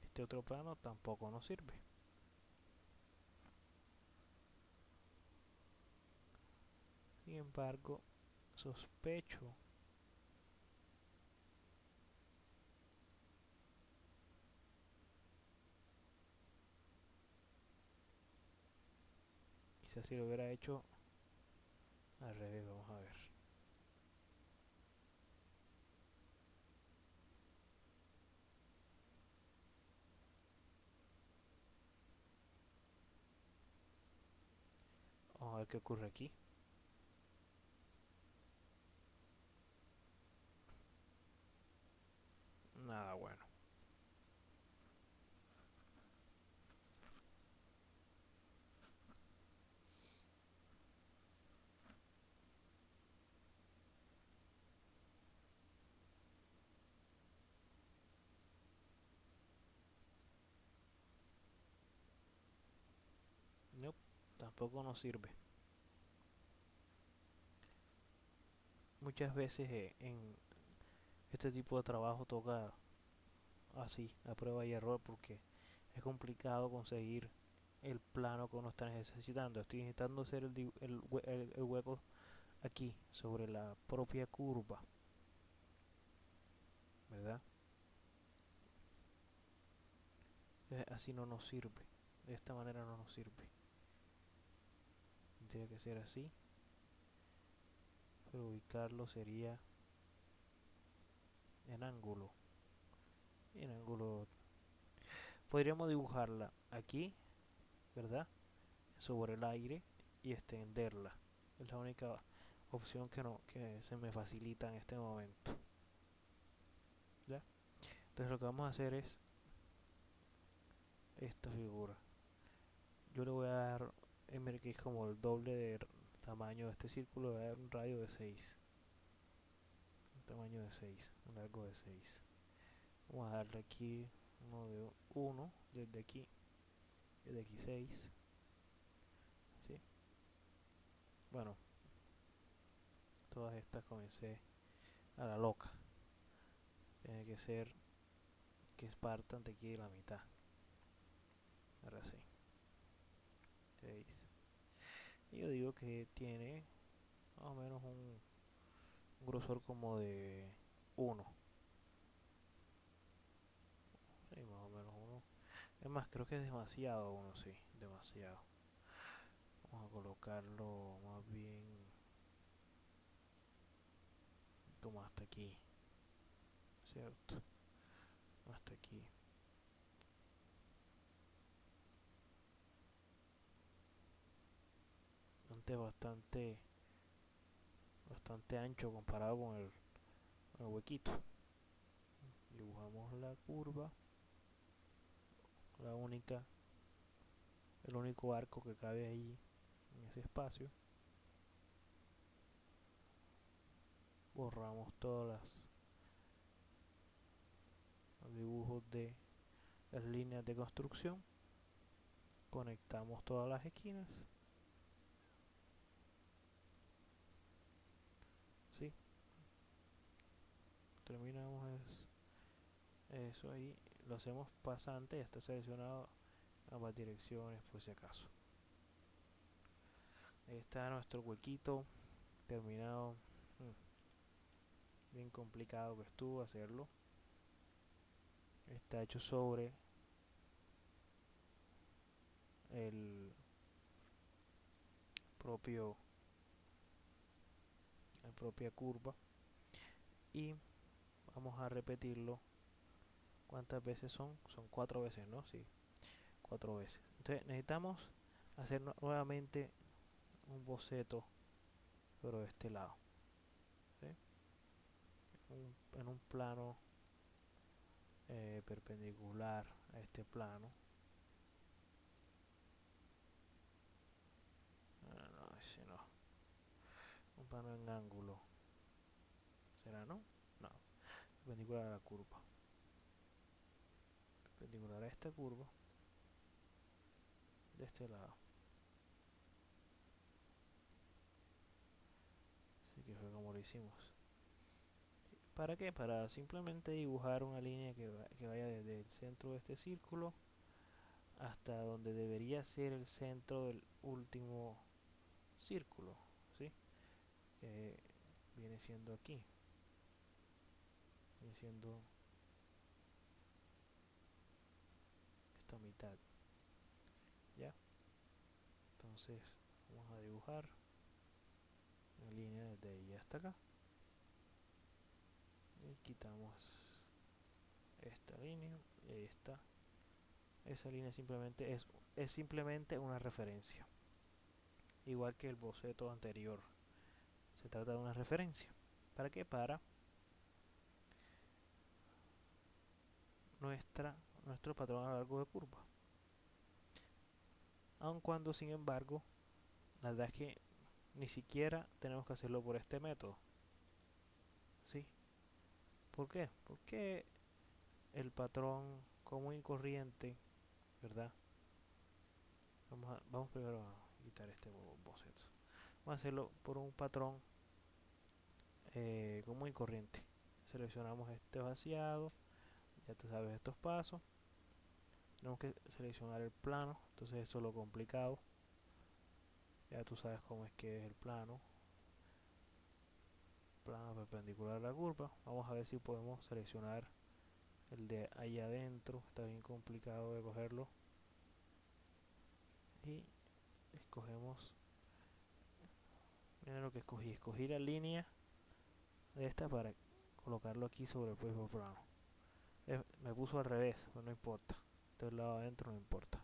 Este otro plano tampoco nos sirve. Sin embargo, sospecho quizás si lo hubiera hecho al revés. Vamos a ver. Vamos a ver qué ocurre aquí. Nada bueno. No, tampoco nos sirve. Muchas veces en este tipo de trabajo toca así, a prueba y error, porque es complicado conseguir el plano que uno está necesitando. Estoy necesitando hacer el hueco aquí, sobre la propia curva, ¿verdad? Así no nos sirve. De esta manera no nos sirve. Tiene que ser así. Pero ubicarlo sería en ángulo. En ángulo. Podríamos dibujarla aquí, ¿verdad? Sobre el aire y extenderla. Es la única opción que se me facilita en este momento. ¿Ya? Entonces lo que vamos a hacer es esta figura. Yo le voy a dar M, que es como el doble de tamaño de este círculo. Le voy a dar un radio de 6. Un tamaño de 6. Un largo de 6. Vamos a darle aquí uno de 1. Desde aquí. Desde aquí 6. ¿Sí? Bueno, todas estas comencé a la loca. Tiene que ser que partan de aquí de la mitad. Ahora sí. 6. Y yo digo que tiene más o menos un grosor como de 1. Sí, más o menos 1. Es más, creo que es demasiado 1, sí, demasiado. Vamos a colocarlo más bien como hasta aquí, ¿cierto? hasta aquí. Antes bastante ancho comparado con el huequito. Dibujamos la curva, la única, el único arco que cabe ahí en ese espacio. Borramos todos los dibujos de las líneas de construcción. Conectamos todas las esquinas. ¿Sí? Terminamos eso ahí. Lo hacemos pasante, ya está seleccionado ambas direcciones por si acaso. Ahí está nuestro huequito terminado. Bien complicado que estuvo hacerlo. Está hecho sobre el propio la propia curva, y vamos a repetirlo. ¿Cuántas veces son? Son 4 veces, ¿no? Sí, 4 veces. Entonces necesitamos hacer nuevamente un boceto, pero de este lado, ¿sí? En un plano perpendicular a este plano. No, ese no. Un plano en ángulo. ¿Será, no? No. Perpendicular a la curva. Perpendicular a esta curva. De este lado. Así que fue como lo hicimos. ¿Para qué? Para simplemente dibujar una línea que vaya desde el centro de este círculo hasta donde debería ser el centro del último círculo, ¿sí? Que viene siendo aquí. Viene siendo esta mitad. ¿Ya? Entonces vamos a dibujar una línea desde ahí hasta acá. Y quitamos esta línea y ahí está. Esa línea simplemente es simplemente una referencia. Igual que el boceto anterior. Se trata de una referencia. ¿Para qué? Para nuestro patrón a lo largo de curva. Aun cuando, sin embargo, la verdad es que ni siquiera tenemos que hacerlo por este método. ¿Sí? ¿Por qué? Porque el patrón común y corriente, ¿verdad? Vamos primero a quitar este boceto. Vamos a hacerlo por un patrón común y corriente. Seleccionamos este vaciado. Ya te sabes estos pasos. Tenemos que seleccionar el plano. Entonces eso es lo complicado. Ya tú sabes cómo es que es el plano. Plano perpendicular a la curva. Vamos a ver si podemos seleccionar el de ahí adentro. Está bien complicado de cogerlo. Y escogemos. Mira lo que escogí. Escogí la línea de esta para colocarlo aquí sobre el propio plano. Me puso al revés, pero no importa. Del lado adentro no importa.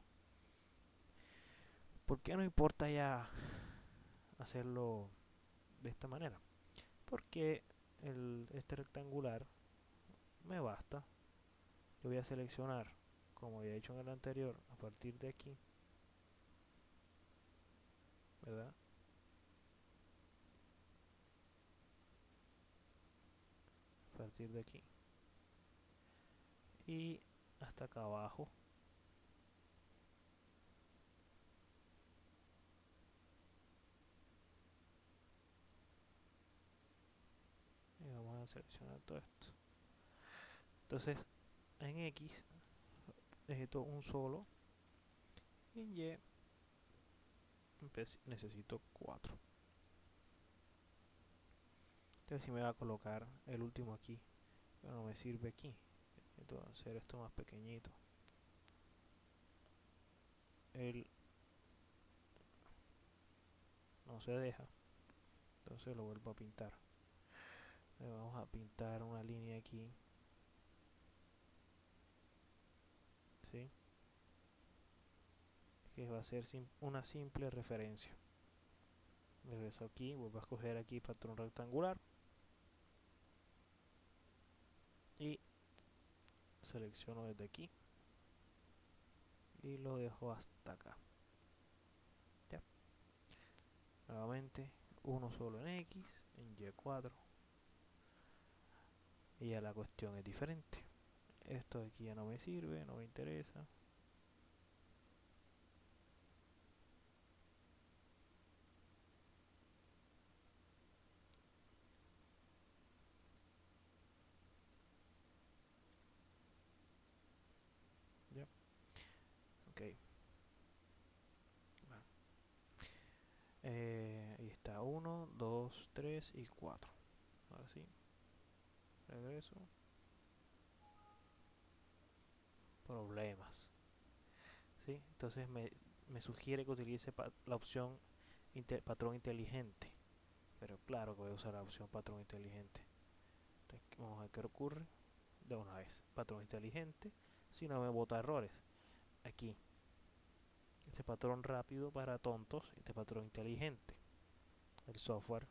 ¿Por qué no importa ya hacerlo de esta manera? Porque este rectangular me basta. Yo voy a seleccionar, como había hecho en el anterior, a partir de aquí, ¿verdad? A partir de aquí y hasta acá abajo. Y vamos a seleccionar todo esto. Entonces en X necesito un solo, y en Y necesito 4. Entonces si me va a colocar el último aquí, pero no me sirve aquí. Entonces hacer esto más pequeñito. Él no se deja, entonces lo vuelvo a pintar. Vamos a pintar una línea aquí ¿sí? Que va a ser una simple referencia. Regreso aquí, vuelvo a escoger aquí patrón rectangular y selecciono desde aquí y lo dejo hasta acá. Ya. Nuevamente uno solo en X, en Y4, y ya la cuestión es diferente. Esto de aquí ya no me sirve, no me interesa. Ya, ok. Bueno. Ahí está 1, 2, 3 y 4. Ahora sí, regreso. Problemas. ¿Sí? Entonces me sugiere que utilice la opción patrón inteligente. Pero claro que voy a usar la opción patrón inteligente. Entonces, vamos a ver qué ocurre de una vez. Patrón inteligente, si no me bota errores. Aquí, este patrón rápido para tontos, este patrón inteligente. El software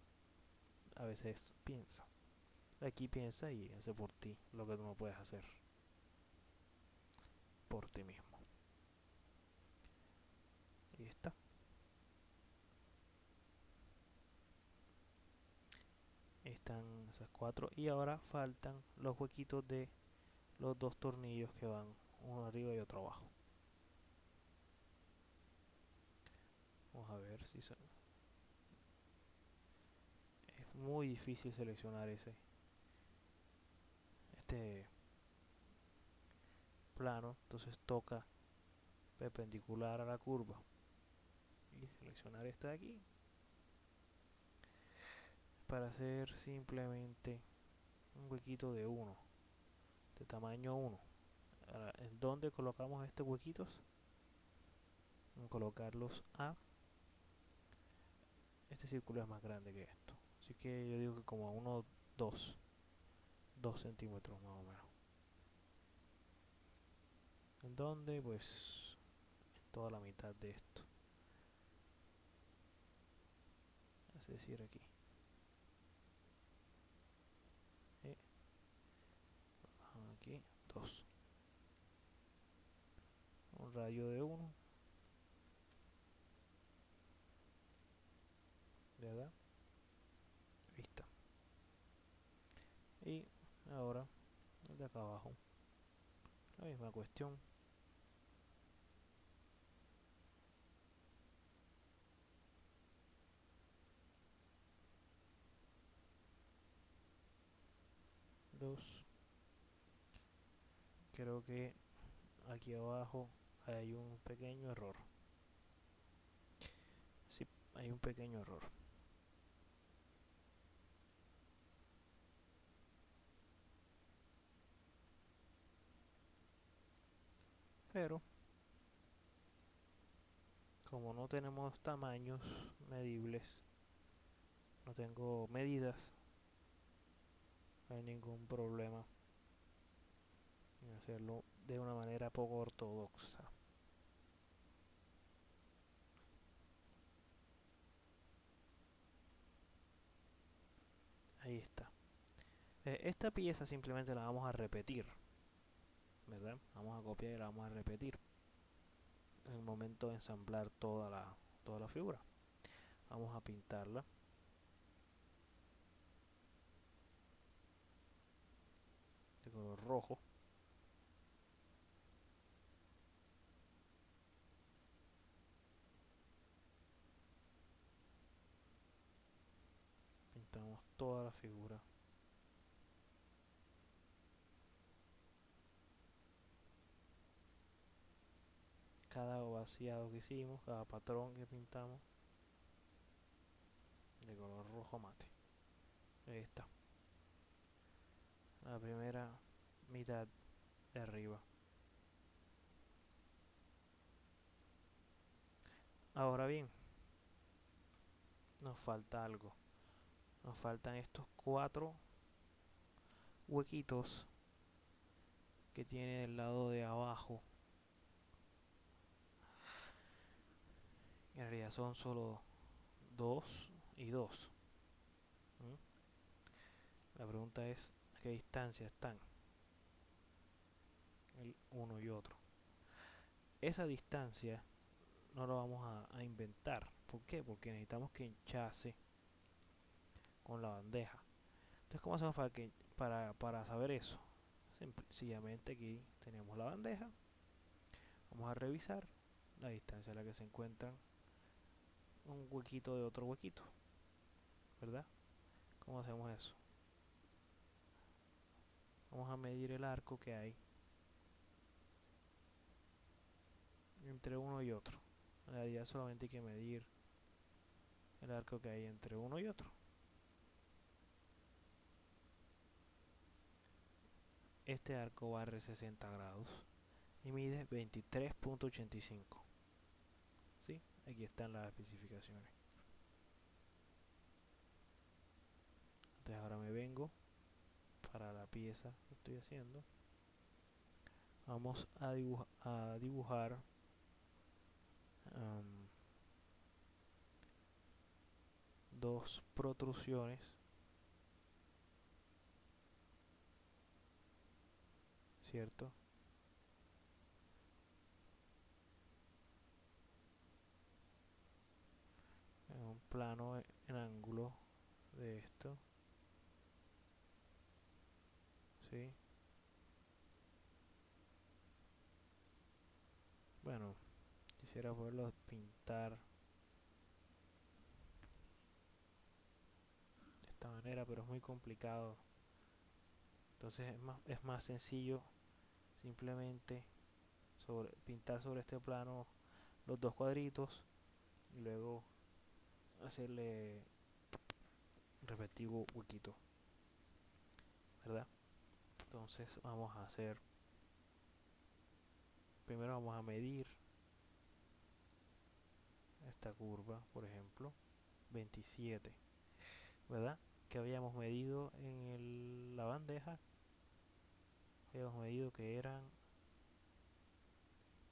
a veces piensa. Aquí piensa y hace por ti lo que tú no puedes hacer por ti mismo. Y está. Están esas cuatro. Y ahora faltan los huequitos de los dos tornillos que van uno arriba y otro abajo. Vamos a ver si son. Es muy difícil seleccionar este plano, entonces toca perpendicular a la curva y seleccionar esta de aquí para hacer simplemente un huequito de 1, de tamaño 1. Ahora, ¿en dónde colocamos estos huequitos? En colocarlos a este círculo es más grande que esto, así que yo digo que como a unos 2 centímetros más o menos. ¿En dónde? Pues en toda la mitad de esto, es decir aquí. Y aquí 2, un radio de 1, ¿verdad? Ahí está. Y ahora el de acá abajo, la misma cuestión. Dos. Creo que aquí abajo hay un pequeño error. Sí, hay un pequeño error. Pero como no tenemos tamaños medibles, no tengo medidas, no hay ningún problema en hacerlo de una manera poco ortodoxa. Ahí está. Esta pieza simplemente la vamos a repetir, ¿verdad? Vamos a copiar y la vamos a repetir en el momento de ensamblar toda la figura. Vamos a pintarla de color rojo. Pintamos toda la figura. Cada vaciado que hicimos, cada patrón que pintamos de color rojo mate. Ahí está. La primera mitad de arriba. Ahora bien, nos falta algo. Nos faltan estos 4 huequitos que tiene del lado de abajo En realidad son solo 2 y 2. La pregunta es, ¿a qué distancia están el uno y otro? Esa distancia no lo vamos a inventar. ¿Por qué? Porque necesitamos que hinchase con la bandeja. Entonces, ¿cómo hacemos para saber eso? Sencillamente aquí tenemos la bandeja. Vamos a revisar la distancia a la que se encuentran un huequito de otro huequito, ¿verdad? ¿Cómo hacemos eso? Vamos a medir el arco que hay entre uno y otro. En realidad solamente hay que medir el arco que hay entre uno y otro. Este arco barre 60 grados y mide 23.85. ¿Sí? Aquí están las especificaciones. Entonces ahora me vengo para la pieza que estoy haciendo. Vamos a dibujar dos protrusiones, ¿cierto? En un plano en ángulo de esto, ¿sí? Bueno, quisiera poderlo pintar de esta manera, pero es muy complicado. Entonces es más sencillo simplemente pintar sobre este plano los dos cuadritos y luego hacerle respectivo huequito, ¿verdad? Entonces vamos a hacer, primero vamos a medir esta curva, por ejemplo, 27, ¿verdad? Que habíamos medido en la bandeja, habíamos medido que eran,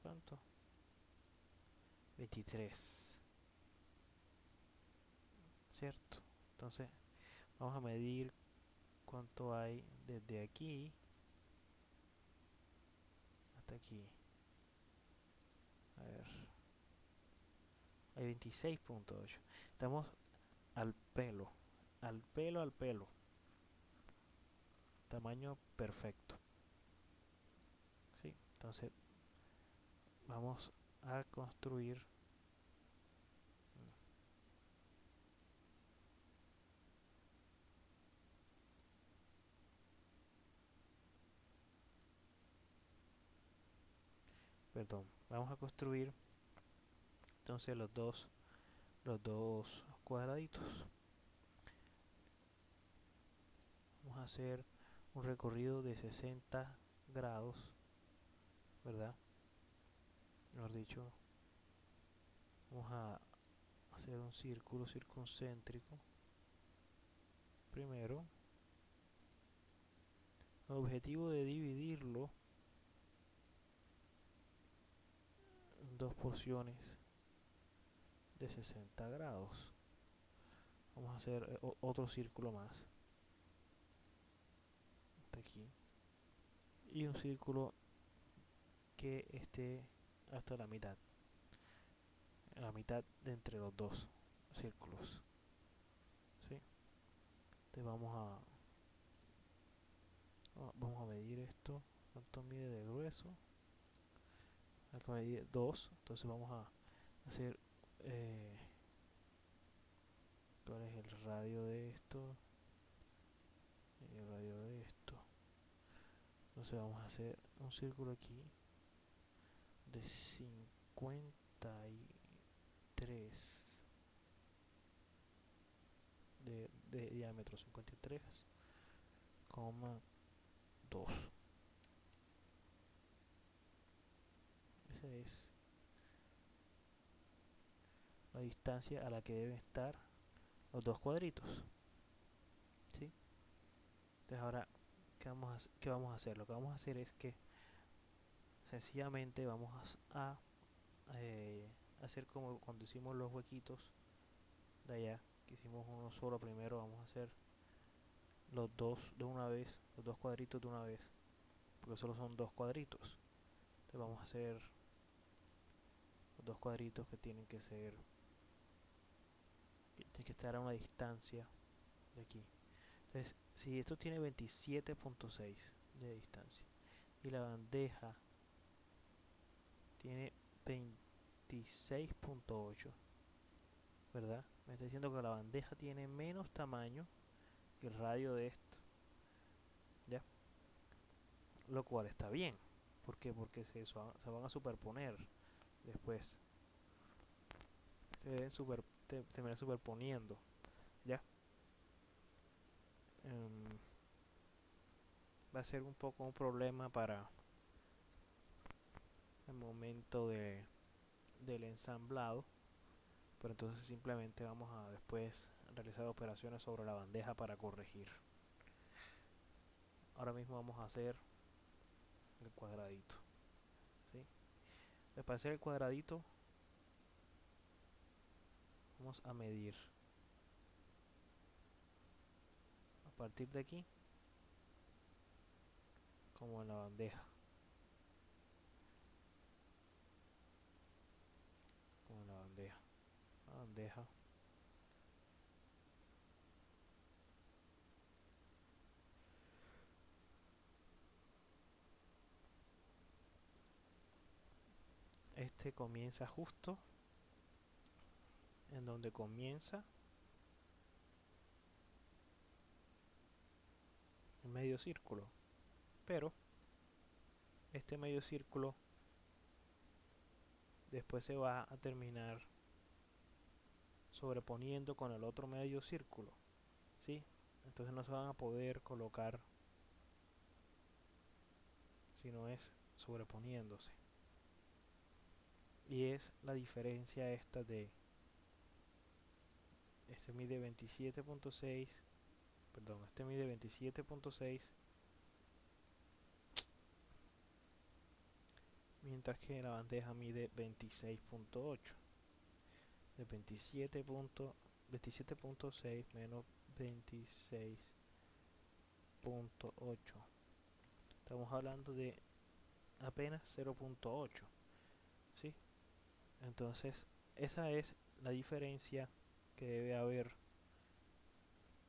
¿cuánto? 23, ¿cierto? Entonces vamos a medir cuánto hay desde aquí hasta aquí. A ver, hay 26.8. Estamos al pelo, al pelo, al pelo. Tamaño perfecto. ¿Sí? Entonces vamos a construir. Perdón, vamos a construir entonces los dos cuadraditos. Vamos a hacer un recorrido de 60 grados, ¿verdad? Mejor dicho, vamos a hacer un círculo circuncéntrico primero. El objetivo de dividirlo en dos porciones de 60 grados. Vamos a hacer otro círculo más hasta aquí y un círculo que esté hasta la mitad, de entre los dos círculos, ¿sí? Entonces vamos a medir esto, cuánto mide de grueso. Hay que medir 2, entonces vamos a hacer cuál es el radio de esto y el radio de esto. Entonces vamos a hacer un círculo aquí de 53 de diámetro, 53,2. Esa es la distancia a la que deben estar los dos cuadritos, ¿sí? Entonces ahora, ¿qué vamos a hacer? Lo que vamos a hacer es que sencillamente vamos a hacer como cuando hicimos los huequitos de allá, que hicimos uno solo primero. Vamos a hacer los dos de una vez, los dos cuadritos de una vez, porque solo son dos cuadritos. Entonces vamos a hacer los dos cuadritos que tienen que ser, que tienen que estar a una distancia de aquí. Entonces, si esto tiene 27.6 de distancia y la bandeja tiene 26.8, ¿verdad? Me está diciendo que la bandeja tiene menos tamaño que el radio de esto, ¿ya? Lo cual está bien. ¿Por qué? Porque se van a superponer después. Se deben terminar superponiendo, ¿ya? Um, Va a ser un poco un problema para el momento del ensamblado, pero entonces simplemente vamos a después realizar operaciones sobre la bandeja para corregir. Ahora mismo vamos a hacer el cuadradito, ¿sí? Para hacer el cuadradito vamos a medir a partir de aquí como en la bandeja, como en la bandeja. Este comienza justo en donde comienza el medio círculo, pero este medio círculo después se va a terminar sobreponiendo con el otro medio círculo, ¿sí? Entonces no se van a poder colocar si no es sobreponiéndose. Y es la diferencia esta de, este mide 27.6, perdón, este mide 27.6, mientras que la bandeja mide 26.8. De 27.6 menos 26.8, estamos hablando de apenas 0.8, ¿sí? Entonces esa es la diferencia que debe haber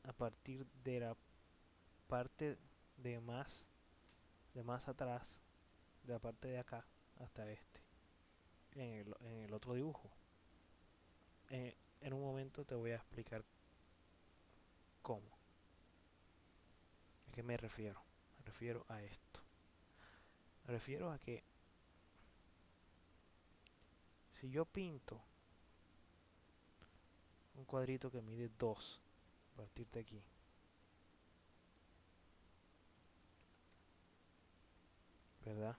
a partir de la parte de más atrás, de la parte de acá hasta este, en el otro dibujo. En un momento te voy a explicar cómo. ¿A qué me refiero? Me refiero a esto. Me refiero a que si yo pinto un cuadrito que mide 2 a partir de aquí, ¿verdad?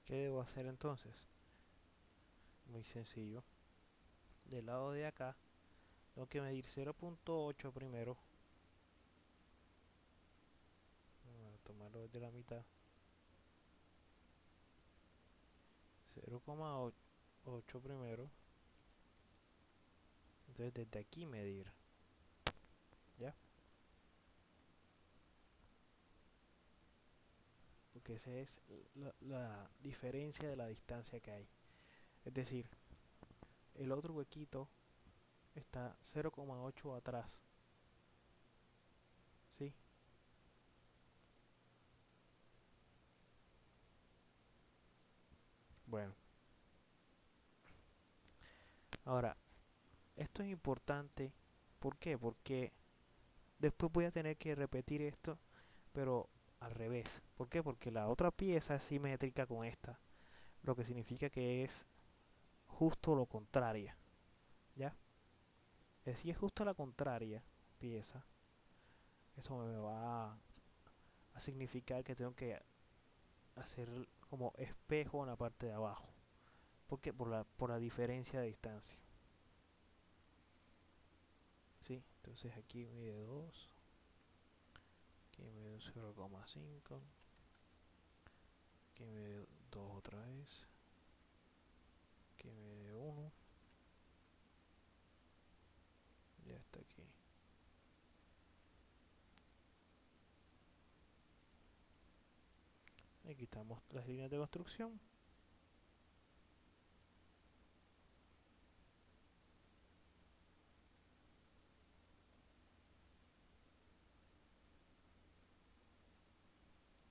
¿Qué debo hacer entonces? Muy sencillo. Del lado de acá tengo que medir 0.8 primero. Vamos a tomarlo desde la mitad. 0,8 primero. Entonces desde aquí medir. ¿Ya? porque esa es la diferencia de la distancia que hay. Es decir, el otro huequito está 0,8 atrás. ¿Sí? Bueno, ahora, esto es importante. ¿Por qué? Porque después voy a tener que repetir esto, pero al revés. ¿Por qué? Porque la otra pieza es simétrica con esta, lo que significa que es justo lo contraria. ¿Ya? Si es justo la contraria pieza, eso me va a significar que tengo que hacer como espejo en la parte de abajo. ¿Por qué? Por la diferencia de distancia. ¿Sí? Entonces aquí mide 2, aquí mide 0,5, aquí mide 2 otra vez, aquí mide 1, ya está aquí. Y quitamos las líneas de construcción.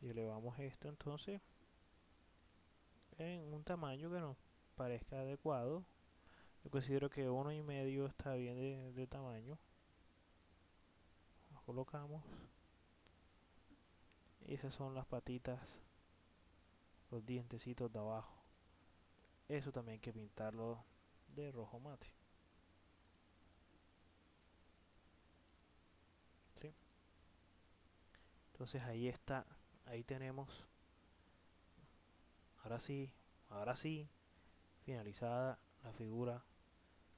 Y elevamos esto entonces en un tamaño que nos parezca adecuado. Yo considero que 1,5 está bien de tamaño. Lo colocamos. Y esas son las patitas, los dientecitos de abajo. Eso también hay que pintarlo de rojo mate. ¿Sí? Entonces ahí está, ahí tenemos, ahora sí, ahora sí, finalizada la figura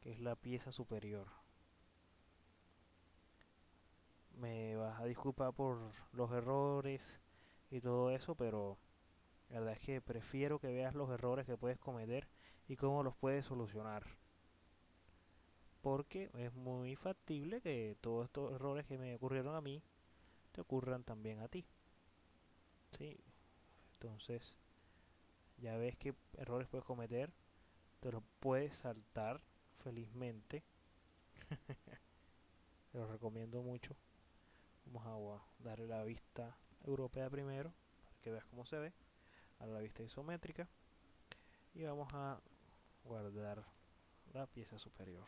que es la pieza superior. Me vas a disculpar por los errores y todo eso, pero la verdad es que prefiero que veas los errores que puedes cometer y cómo los puedes solucionar. Porque es muy factible que todos estos errores que me ocurrieron a mí te ocurran también a ti. ¿Sí? Entonces, ya ves qué errores puedes cometer, te los puedes saltar felizmente. Te los recomiendo mucho. Vamos a darle la vista europea primero, para que veas cómo se ve, a la vista isométrica. Y vamos a guardar la pieza superior.